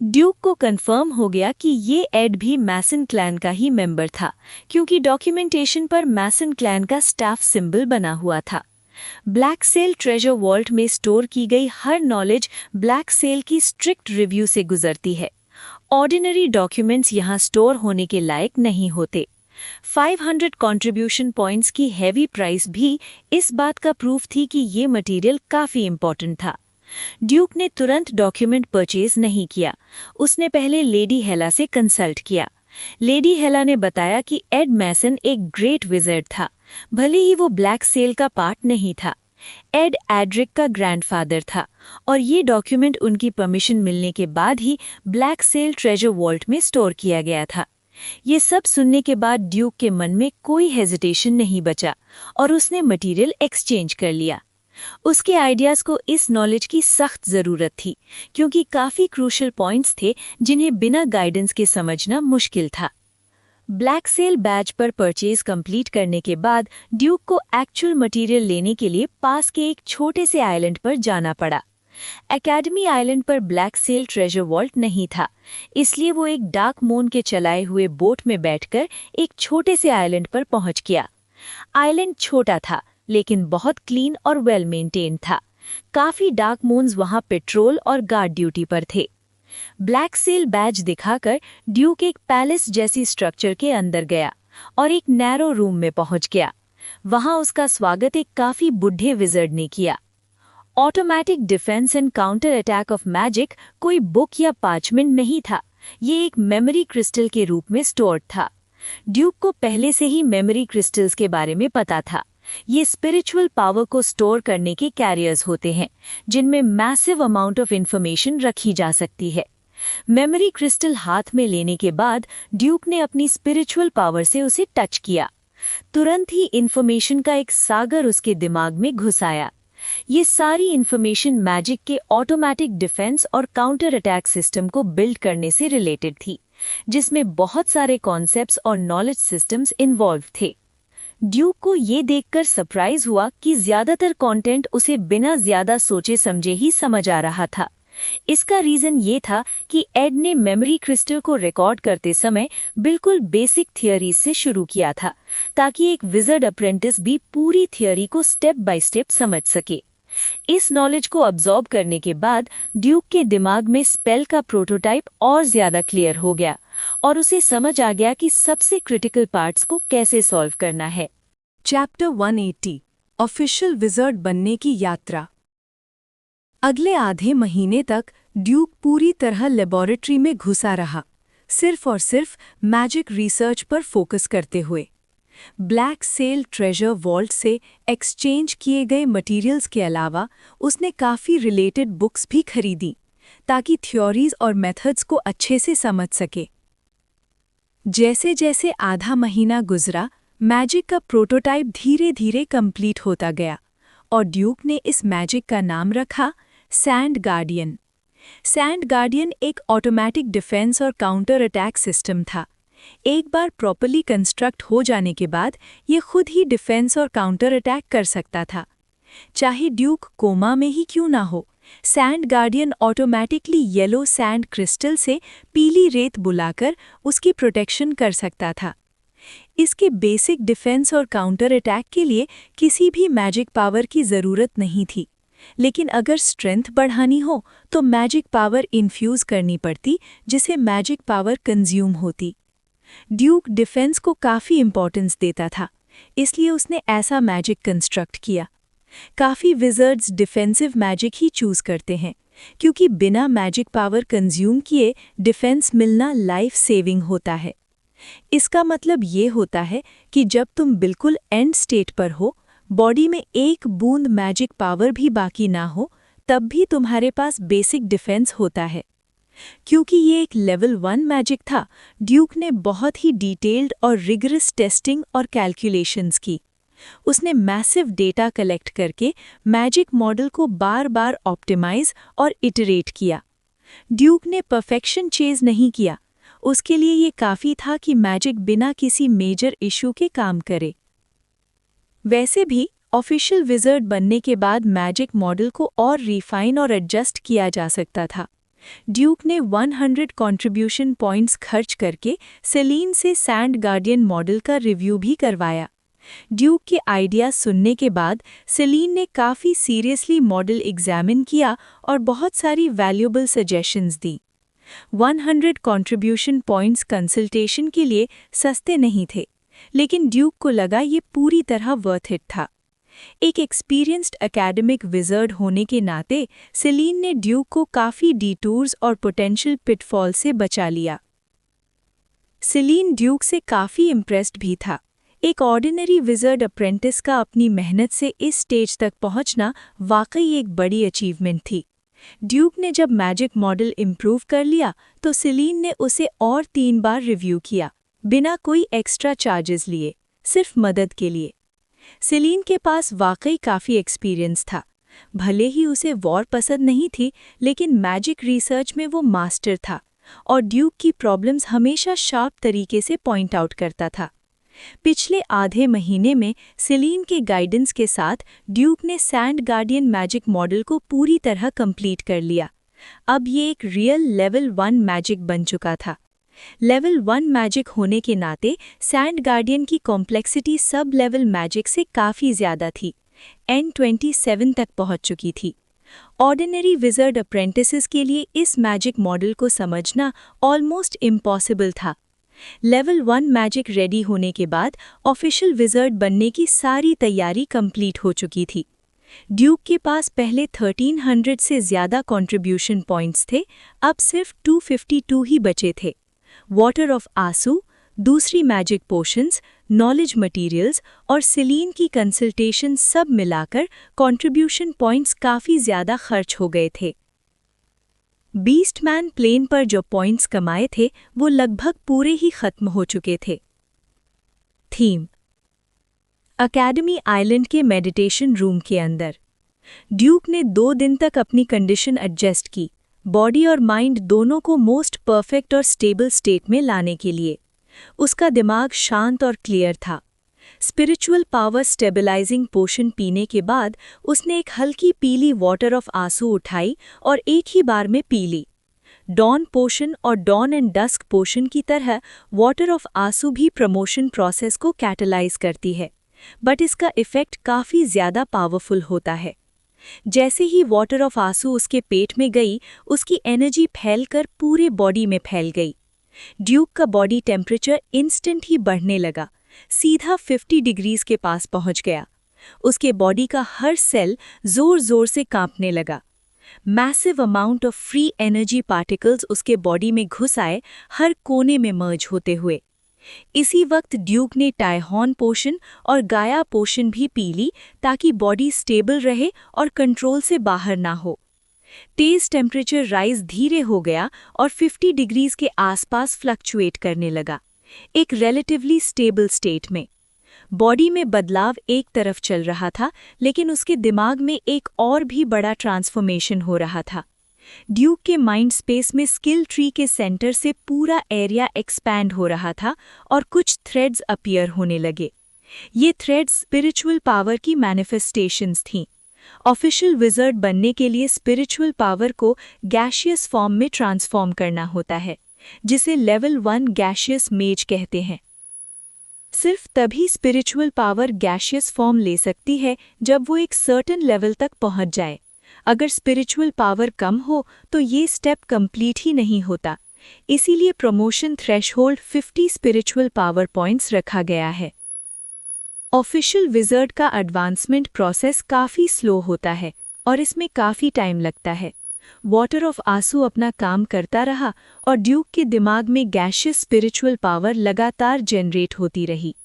ड्यूक को कंफर्म हो गया कि ये एड भी मैसन क्लैन का ही मेंबर था क्योंकि डॉक्यूमेंटेशन पर मैसन क्लैन का स्टाफ सिंबल बना हुआ था। ब्लैक सेल ट्रेजर वॉल्ट में स्टोर की गई हर नॉलेज ब्लैक सेल की स्ट्रिक्ट रिव्यू से गुजरती है। ऑर्डिनरी डॉक्यूमेंट्स यहाँ स्टोर होने के लायक नहीं होते। 500 कंट्रीब्यूशन पॉइंट्स की हैवी प्राइस भी इस बात का प्रूफ थी कि ये मटेरियल काफ़ी इम्पोर्टेंट था। ड्यूक ने तुरंत डॉक्यूमेंट परचेज नहीं किया, उसने पहले लेडी हेला से कंसल्ट किया। लेडी हेला ने बताया कि एड मैसन एक ग्रेट विजर्ड था, भले ही वो ब्लैक सेल का पार्ट नहीं था। एड एड्रिक का ग्रैंडफादर था और ये डॉक्यूमेंट उनकी परमिशन मिलने के बाद ही ब्लैक सेल ट्रेजर वॉल्ट में स्टोर किया गया था। ये सब सुनने के बाद ड्यूक के मन में कोई हेजिटेशन नहीं बचा और उसने मटेरियल एक्सचेंज कर लिया। उसके आइडियाज़ को इस नॉलेज की सख्त ज़रूरत थी क्योंकि काफ़ी क्रूशल पॉइंट्स थे जिन्हें बिना गाइडेंस के समझना मुश्किल था। ब्लैक सेल बैच पर परचेज कंप्लीट करने के बाद ड्यूक को एक्चुअल मटेरियल लेने के लिए पास के एक छोटे से आइलैंड पर जाना पड़ा। एकेडमी आइलैंड पर ब्लैक सेल ट्रेजर वॉल्ट नहीं था, इसलिए वो एक डार्क मून के चलाए हुए बोट में बैठकर एक छोटे से आइलैंड पर पहुंच गया। आइलैंड छोटा था लेकिन बहुत क्लीन और वेल मेंटेन था। काफी डार्क मून्स वहां पेट्रोल और गार्ड ड्यूटी पर थे। ब्लैक सेल बैज दिखाकर ड्यूक एक पैलेस जैसी स्ट्रक्चर के अंदर गया और एक नैरो रूम में पहुंच गया। वहां उसका स्वागत एक काफी बुढ़े विजर्ड ने किया। Automatic defence and counter attack of magic कोई बुक या पार्चमेंट नहीं था, ये एक मेमोरी क्रिस्टल के रूप में स्टोर्ड था। ड्यूक को पहले से ही मेमोरी क्रिस्टल्स के बारे में पता था। ये स्पिरिचुअल पावर को स्टोर करने के कैरियर्स होते हैं जिनमें मैसिव अमाउंट ऑफ इंफॉर्मेशन रखी जा सकती है। मेमोरी क्रिस्टल हाथ में लेने के बाद ड्यूक ने अपनी स्पिरिचुअल पावर से उसे टच किया। तुरंत ही इंफॉर्मेशन का एक सागर उसके दिमाग में घुस आया। ये सारी इंफॉर्मेशन मैजिक के ऑटोमेटिक डिफेंस और काउंटर अटैक सिस्टम को बिल्ड करने से रिलेटेड थी, जिसमें बहुत सारे कॉन्सेप्ट्स और नॉलेज सिस्टम्स इन्वॉल्व थे। ड्यूक को ये देखकर सरप्राइज हुआ कि ज्यादातर कंटेंट उसे बिना ज्यादा सोचे समझे ही समझ आ रहा था। इसका रीजन ये था कि एड ने मेमोरी क्रिस्टल को रिकॉर्ड करते समय बिल्कुल बेसिक थियरीज से शुरू किया था, ताकि एक विजर्ड अप्रेंटिस भी पूरी थियरी को स्टेप बाय स्टेप समझ सके। इस नॉलेज को अब्सॉर्ब करने के बाद ड्यूक के दिमाग में स्पेल का प्रोटोटाइप और ज्यादा क्लियर हो गया और उसे समझ आ गया कि सबसे क्रिटिकल पार्ट्स को कैसे सॉल्व करना है। चैप्टर 180 ऑफिशियल विजर्ड बनने की यात्रा। अगले आधे महीने तक ड्यूक पूरी तरह लेबोरेटरी में घुसा रहा, सिर्फ और सिर्फ मैजिक रिसर्च पर फोकस करते हुए। ब्लैक सेल ट्रेजर वॉल्ट से एक्सचेंज किए गए मटेरियल्स के अलावा उसने काफ़ी रिलेटेड बुक्स भी खरीदी, ताकि थ्योरीज और मेथड्स को अच्छे से समझ सके। जैसे जैसे आधा महीना गुजरा, मैजिक का प्रोटोटाइप धीरे धीरे कंप्लीट होता गया और ड्यूक ने इस मैजिक का नाम रखा सैंड गार्डियन। सैंड गार्डियन एक ऑटोमेटिक डिफेंस और काउंटर अटैक सिस्टम था। एक बार प्रॉपर्ली कंस्ट्रक्ट हो जाने के बाद ये खुद ही डिफेंस और काउंटर अटैक कर सकता था। चाहे ड्यूक कोमा में ही क्यों ना हो, sand guardian automatically yellow sand crystal से पीली रेत बुलाकर उसकी प्रोटेक्शन कर सकता था। इसके बेसिक डिफेंस और काउंटर अटैक के लिए किसी भी मैजिक पावर की ज़रूरत नहीं थी, लेकिन अगर स्ट्रेंथ बढ़ानी हो तो मैजिक पावर इन्फ्यूज़ करनी पड़ती, जिसे मैजिक पावर कंज्यूम होती। ड्यूक डिफेंस को काफ़ी इम्पोर्टेंस देता था, इसलिए उसने ऐसा मैजिक कंस्ट्रक्ट किया। काफ़ी विज़र्ड्स डिफेंसिव मैजिक ही चूज़ करते हैं, क्योंकि बिना मैजिक पावर कंज्यूम किए डिफेंस मिलना लाइफ सेविंग होता है। इसका मतलब ये होता है कि जब तुम बिल्कुल एंड स्टेट पर हो, बॉडी में एक बूंद मैजिक पावर भी बाकी ना हो, तब भी तुम्हारे पास बेसिक डिफेंस होता है। क्योंकि ये एक लेवल 1 मैजिक था, ड्यूक ने बहुत ही डिटेल्ड और रिगरस टेस्टिंग और कैलकुलेशंस की। उसने मैसिव डेटा कलेक्ट करके मैजिक मॉडल को बार बार ऑप्टिमाइज और इटरेट किया। ड्यूक ने परफेक्शन चेज नहीं किया, उसके लिए ये काफ़ी था कि मैजिक बिना किसी मेजर इशू के काम करे। वैसे भी ऑफिशियल विज़र्ड बनने के बाद मैजिक मॉडल को और रिफाइन और एडजस्ट किया जा सकता था। ड्यूक ने 100 कंट्रीब्यूशन पॉइंट्स खर्च करके सेलीन से सैंड गार्डियन मॉडल का रिव्यू भी करवाया। ड्यूक के आइडिया सुनने के बाद सेलीन ने काफ़ी सीरियसली मॉडल एग्जामिन किया और बहुत सारी वैल्यूएबल सजेशंस दी। 100 कंट्रीब्यूशन पॉइंट्स कंसल्टेशन के लिए सस्ते नहीं थे, लेकिन ड्यूक को लगा ये पूरी तरह वर्थ इट था। एक एक्सपीरियंस्ड एकेडमिक विज़र्ड होने के नाते सेलीन ने ड्यूक को काफ़ी डिटूर्स और पोटेंशियल पिटफॉल से बचा लिया। सेलीन ड्यूक से काफ़ी इम्प्रेस्ड भी था। एक ऑर्डिनरी विज़र्ड अप्रेंटिस का अपनी मेहनत से इस स्टेज तक पहुंचना वाकई एक बड़ी अचीवमेंट थी। ड्यूक ने जब मैजिक मॉडल इम्प्रूव कर लिया तो सेलीन ने उसे और 3 बार रिव्यू किया, बिना कोई एक्स्ट्रा चार्जेस लिए, सिर्फ मदद के लिए। सेलीन के पास वाकई काफ़ी एक्सपीरियंस था। भले ही उसे वॉर पसंद नहीं थी, लेकिन मैजिक रिसर्च में वो मास्टर था और ड्यूक की प्रॉब्लम्स हमेशा शार्प तरीके से पॉइंट आउट करता था। पिछले आधे महीने में सेलीन के गाइडेंस के साथ ड्यूक ने सैंड गार्डियन मैजिक मॉडल को पूरी तरह कंप्लीट कर लिया। अब ये एक रियल लेवल 1 मैजिक बन चुका था। लेवल 1 मैजिक होने के नाते सैंड गार्डियन की कॉम्प्लेक्सिटी सब लेवल मैजिक से काफ़ी ज़्यादा थी, N27 तक पहुंच चुकी थी। ऑर्डिनरी विज़र्ड अप्रेंटिसेस के लिए इस मैजिक मॉडल को समझना ऑलमोस्ट इम्पॉसिबल था। लेवल 1 मैजिक रेडी होने के बाद ऑफिशियल विज़र्ड बनने की सारी तैयारी कंप्लीट हो चुकी थी। ड्यूक के पास पहले 1300 से ज़्यादा कंट्रीब्यूशन पॉइंट्स थे, अब सिर्फ 252 ही बचे थे। वाटर ऑफ आंसू, दूसरी मैजिक पोशंस, नॉलेज मटेरियल्स और सेलीन की कंसल्टेशन सब मिलाकर कंट्रीब्यूशन पॉइंट्स काफ़ी ज़्यादा खर्च हो गए थे। बीस्टमैन प्लेन पर जो पॉइंट्स कमाए थे वो लगभग पूरे ही खत्म हो चुके थे। थीम: अकेडमी आइलैंड के मेडिटेशन रूम के अंदर। ड्यूक ने 2 दिन तक अपनी कंडीशन एडजस्ट की, बॉडी और माइंड दोनों को मोस्ट परफेक्ट और स्टेबल स्टेट में लाने के लिए। उसका दिमाग शांत और क्लियर था। स्पिरिचुअल पावर स्टेबलाइजिंग पोशन पीने के बाद उसने एक हल्की पीली वाटर ऑफ आंसू उठाई और एक ही बार में पी ली। डॉन पोशन और डॉन एंड डस्क पोशन की तरह वाटर ऑफ आंसू भी प्रमोशन प्रोसेस को कैटलाइज करती है, बट इसका इफेक्ट काफ़ी ज़्यादा पावरफुल होता है। जैसे ही वाटर ऑफ आंसू उसके पेट में गई, उसकी एनर्जी फैलकर पूरे बॉडी में फैल गई। ड्यूक का बॉडी टेम्परेचर इंस्टेंट ही बढ़ने लगा, सीधा 50 डिग्रीज के पास पहुंच गया। उसके बॉडी का हर सेल जोर जोर से कांपने लगा। Massive amount of free energy particles उसके बॉडी में घुस आए, हर कोने में मर्ज होते हुए। इसी वक्त ड्यूक ने टाइहॉर्न पोशन और गाया पोशन भी पी ली ताकि बॉडी स्टेबल रहे और कंट्रोल से बाहर ना हो। तेज टेम्परेचर राइज धीरे हो गया और 50 डिग्रीज के आसपास फ्लक्चुएट करने लगा, एक रिलेटिवली स्टेबल स्टेट में। बॉडी में बदलाव एक तरफ चल रहा था, लेकिन उसके दिमाग में एक और भी बड़ा ट्रांसफॉर्मेशन हो रहा था। ड्यूक के माइंड स्पेस में स्किल ट्री के सेंटर से पूरा एरिया एक्सपैंड हो रहा था और कुछ थ्रेड्स अपीयर होने लगे। ये थ्रेड्स स्पिरिचुअल पावर की मैनिफेस्टेशंस थीं। ऑफिशियल विज़र्ड बनने के लिए स्पिरिचुअल पावर को गैशियस फॉर्म में ट्रांसफॉर्म करना होता है, जिसे लेवल 1 गैशियस मेज कहते हैं। सिर्फ तभी स्पिरिचुअल पावर गैशियस फॉर्म ले सकती है जब वो एक सर्टेन लेवल तक पहुंच जाए। अगर स्पिरिचुअल पावर कम हो तो ये स्टेप कंप्लीट ही नहीं होता। इसीलिए promotion threshold 50 spiritual power points रखा गया है। ऑफिशियल विज़र्ड का एडवांसमेंट प्रोसेस काफ़ी स्लो होता है और इसमें काफ़ी टाइम लगता है। वाटर ऑफ आंसू अपना काम करता रहा और ड्यूक के दिमाग में गैशियस स्पिरिचुअल पावर लगातार जनरेट होती रही।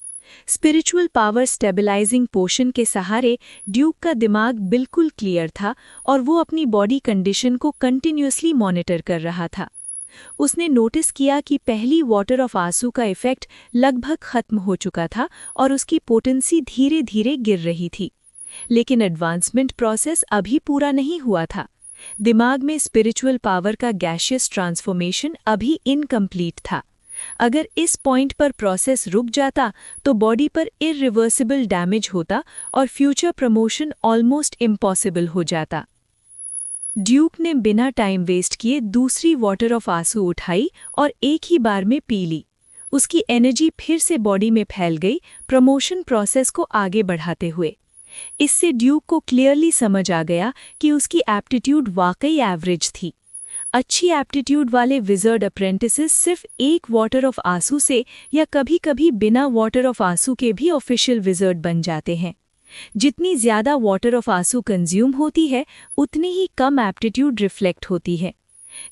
स्पिरिचुअल पावर स्टेबलाइजिंग पोशन के सहारे ड्यूक का दिमाग बिल्कुल क्लियर था और वो अपनी बॉडी कंडीशन को कंटिन्यूअसली मॉनिटर कर रहा था। उसने नोटिस किया कि पहली वाटर ऑफ आंसू का इफेक्ट लगभग खत्म हो चुका था और उसकी पोटेंसी धीरे धीरे गिर रही थी। लेकिन एडवांसमेंट प्रोसेस अभी पूरा नहीं हुआ था। दिमाग में स्पिरिचुअल पावर का गैशियस ट्रांसफॉर्मेशन अभी इनकम्प्लीट था। अगर इस पॉइंट पर प्रोसेस रुक जाता तो बॉडी पर इररिवर्सिबल डैमेज होता और फ्यूचर प्रमोशन ऑलमोस्ट इम्पॉसिबल हो जाता। ड्यूक ने बिना टाइम वेस्ट किए दूसरी वाटर ऑफ आंसू उठाई और एक ही बार में पी ली। उसकी एनर्जी फिर से बॉडी में फैल गई, प्रमोशन प्रोसेस को आगे बढ़ाते हुए। इससे ड्यूक को क्लियरली समझ आ गया कि उसकी एप्टीट्यूड वाकई एवरेज थी। अच्छी एप्टीट्यूड वाले विज़र्ड अप्रेंटिसेस सिर्फ एक वाटर ऑफ आंसू से या कभी-कभी बिना वाटर ऑफ आंसू के भी ऑफिशियल विज़र्ड बन जाते हैं। जितनी ज़्यादा वाटर ऑफ आंसू कंज्यूम होती है, उतनी ही कम एप्टीट्यूड रिफ्लेक्ट होती है।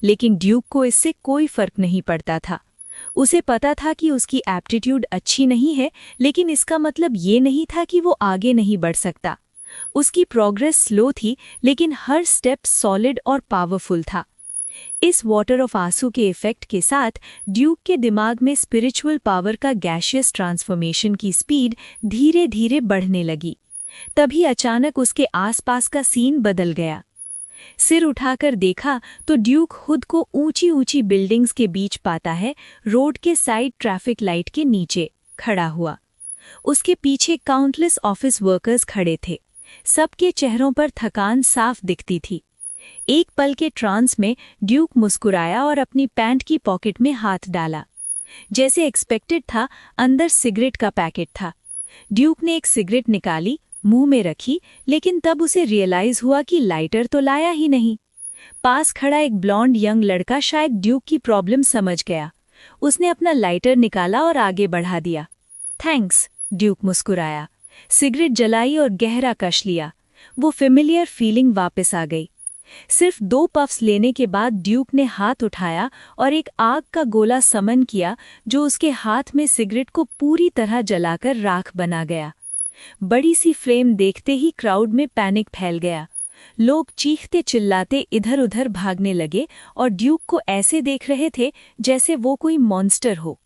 लेकिन ड्यूक को इससे कोई फर्क नहीं पड़ता था। उसे पता था कि उसकी एप्टीट्यूड अच्छी नहीं है, लेकिन इसका मतलब ये नहीं था कि वो आगे नहीं बढ़ सकता। उसकी प्रोग्रेस स्लो थी, लेकिन हर स्टेप सॉलिड और पावरफुल था। इस वाटर ऑफ आंसू के इफेक्ट के साथ ड्यूक के दिमाग में स्पिरिचुअल पावर का गैशियस ट्रांसफॉर्मेशन की स्पीड धीरे धीरे बढ़ने लगी। तभी अचानक उसके आसपास का सीन बदल गया। सिर उठाकर देखा तो ड्यूक खुद को ऊंची ऊंची बिल्डिंग्स के बीच पाता है, रोड के साइड ट्रैफिक लाइट के नीचे खड़ा हुआ। उसके पीछे काउंटलेस ऑफिस वर्कर्स खड़े थे। सबके चेहरों पर थकान साफ दिखती थी। एक पल के ट्रांस में ड्यूक मुस्कुराया और अपनी पैंट की पॉकेट में हाथ डाला। जैसे एक्सपेक्टेड था, अंदर सिगरेट का पैकेट था। ड्यूक ने एक सिगरेट निकाली, मुंह में रखी, लेकिन तब उसे रियलाइज हुआ कि लाइटर तो लाया ही नहीं। पास खड़ा एक ब्लॉन्ड यंग लड़का शायद ड्यूक की प्रॉब्लम समझ गया। उसने अपना लाइटर निकाला और आगे बढ़ा दिया। थैंक्स, ड्यूक मुस्कुराया, सिगरेट जलाई और गहरा कश लिया। वो फेमिलियर फीलिंग वापस आ गई। सिर्फ 2 पफ्स लेने के बाद ड्यूक ने हाथ उठाया और एक आग का गोला समन किया, जो उसके हाथ में सिगरेट को पूरी तरह जलाकर राख बना गया। बड़ी सी फ्लेम देखते ही क्राउड में पैनिक फैल गया। लोग चीखते चिल्लाते इधर उधर भागने लगे और ड्यूक को ऐसे देख रहे थे जैसे वो कोई मॉन्स्टर हो।